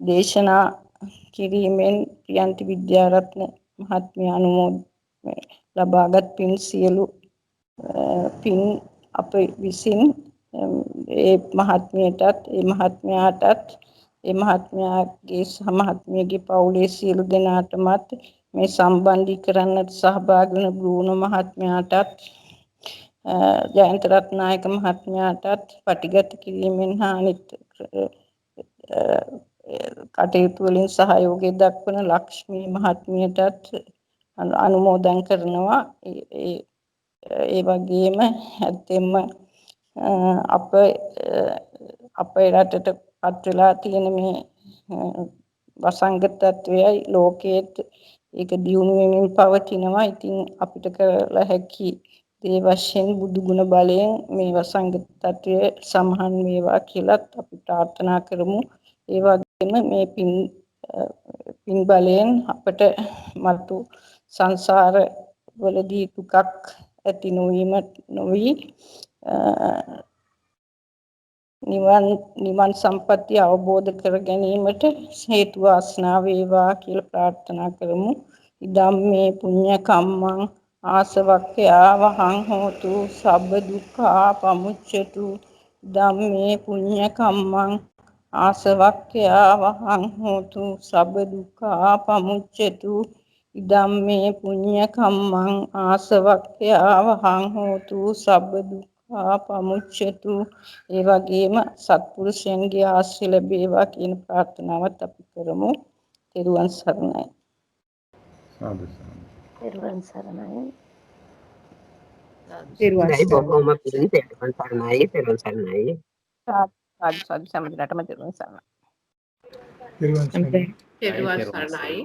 දේශනා කිරීමෙන් ප්‍රියන්ති විද්‍යාරත්න මහත්මිය ලබාගත් පින් සියලු පින් අප විසින් ඒ මහත්මියටත් ඒ මහත්මයාටත් ඒ මහත්මයාගේ සහ මහත්මියගේ පවුලේ සියලු දෙනාටමත් මේ සම්බන්ධීකරණයට සහභාගී වන බ්‍රූන මහත්මයාටත් ජයන්ත රත්නායක මහත්මයාටත් පටිගත කිරීමෙන් හා කටයුතු වලින් සහයෝගය දක්වන ලක්ෂ්මී මහත්මියටත් අනුමෝදන් කරනවා. ඒ වගේම ඇත්තෙන්ම අපේ රටට පත් වෙලා තියෙන මේ වසංගතත්වයයි ලෝකයේත් ඒක දියුණු වෙමින් පවතිනවා. ඉතින් අපිට කරලා හැකි ඒ වශයෙන් බුදු ගුණ බලයෙන් මේ වසංගතත්වය සමහන් වේවා කියලාත් අපි ප්‍රාර්ථනා කරමු. ඒ වගේම මේ පින් බලයෙන් අපට මතු සංසාර වලදී දුකක් ඇති නොවි නිවන් සම්පත්තිය අවබෝධ කර ගැනීමට හේතු වාසනා වේවා කියලා ප්‍රාර්ථනා කරමු. ඉදම්මේ පුඤ්ඤ කම්මං ආසවක්ඛ්‍යා වහං හෝතු සබ්බ දුක්ඛා පමුච්ඡතු ධම්මේ පුඤ්ඤ කම්මං ආසවක්ඛ්‍යා වහං හෝතු සබ්බ දුක්ඛා පමුච්ඡතු ඉදම්මේ පුඤ්ඤ කම්මං ආසවක්ඛ්‍යා වහං හෝතු සබ්බ දුක්ඛා පමුච්ඡතු. ඒ වගේම සත්පුරුෂයන්ගේ ආශ්‍රය ලැබේවා කියන ප්‍රාර්ථනාවත් අපි කරමු. තෙරුවන් සරණයි. සාදු සාදු. තෙරුවන් සරණයි. නයි බොහොම පිං තෙරුවන් සරණයි තෙරුවන් සරණයි. සාදු සම්මතටම තෙරුවන් සරණයි. තෙරුවන් සරණයි.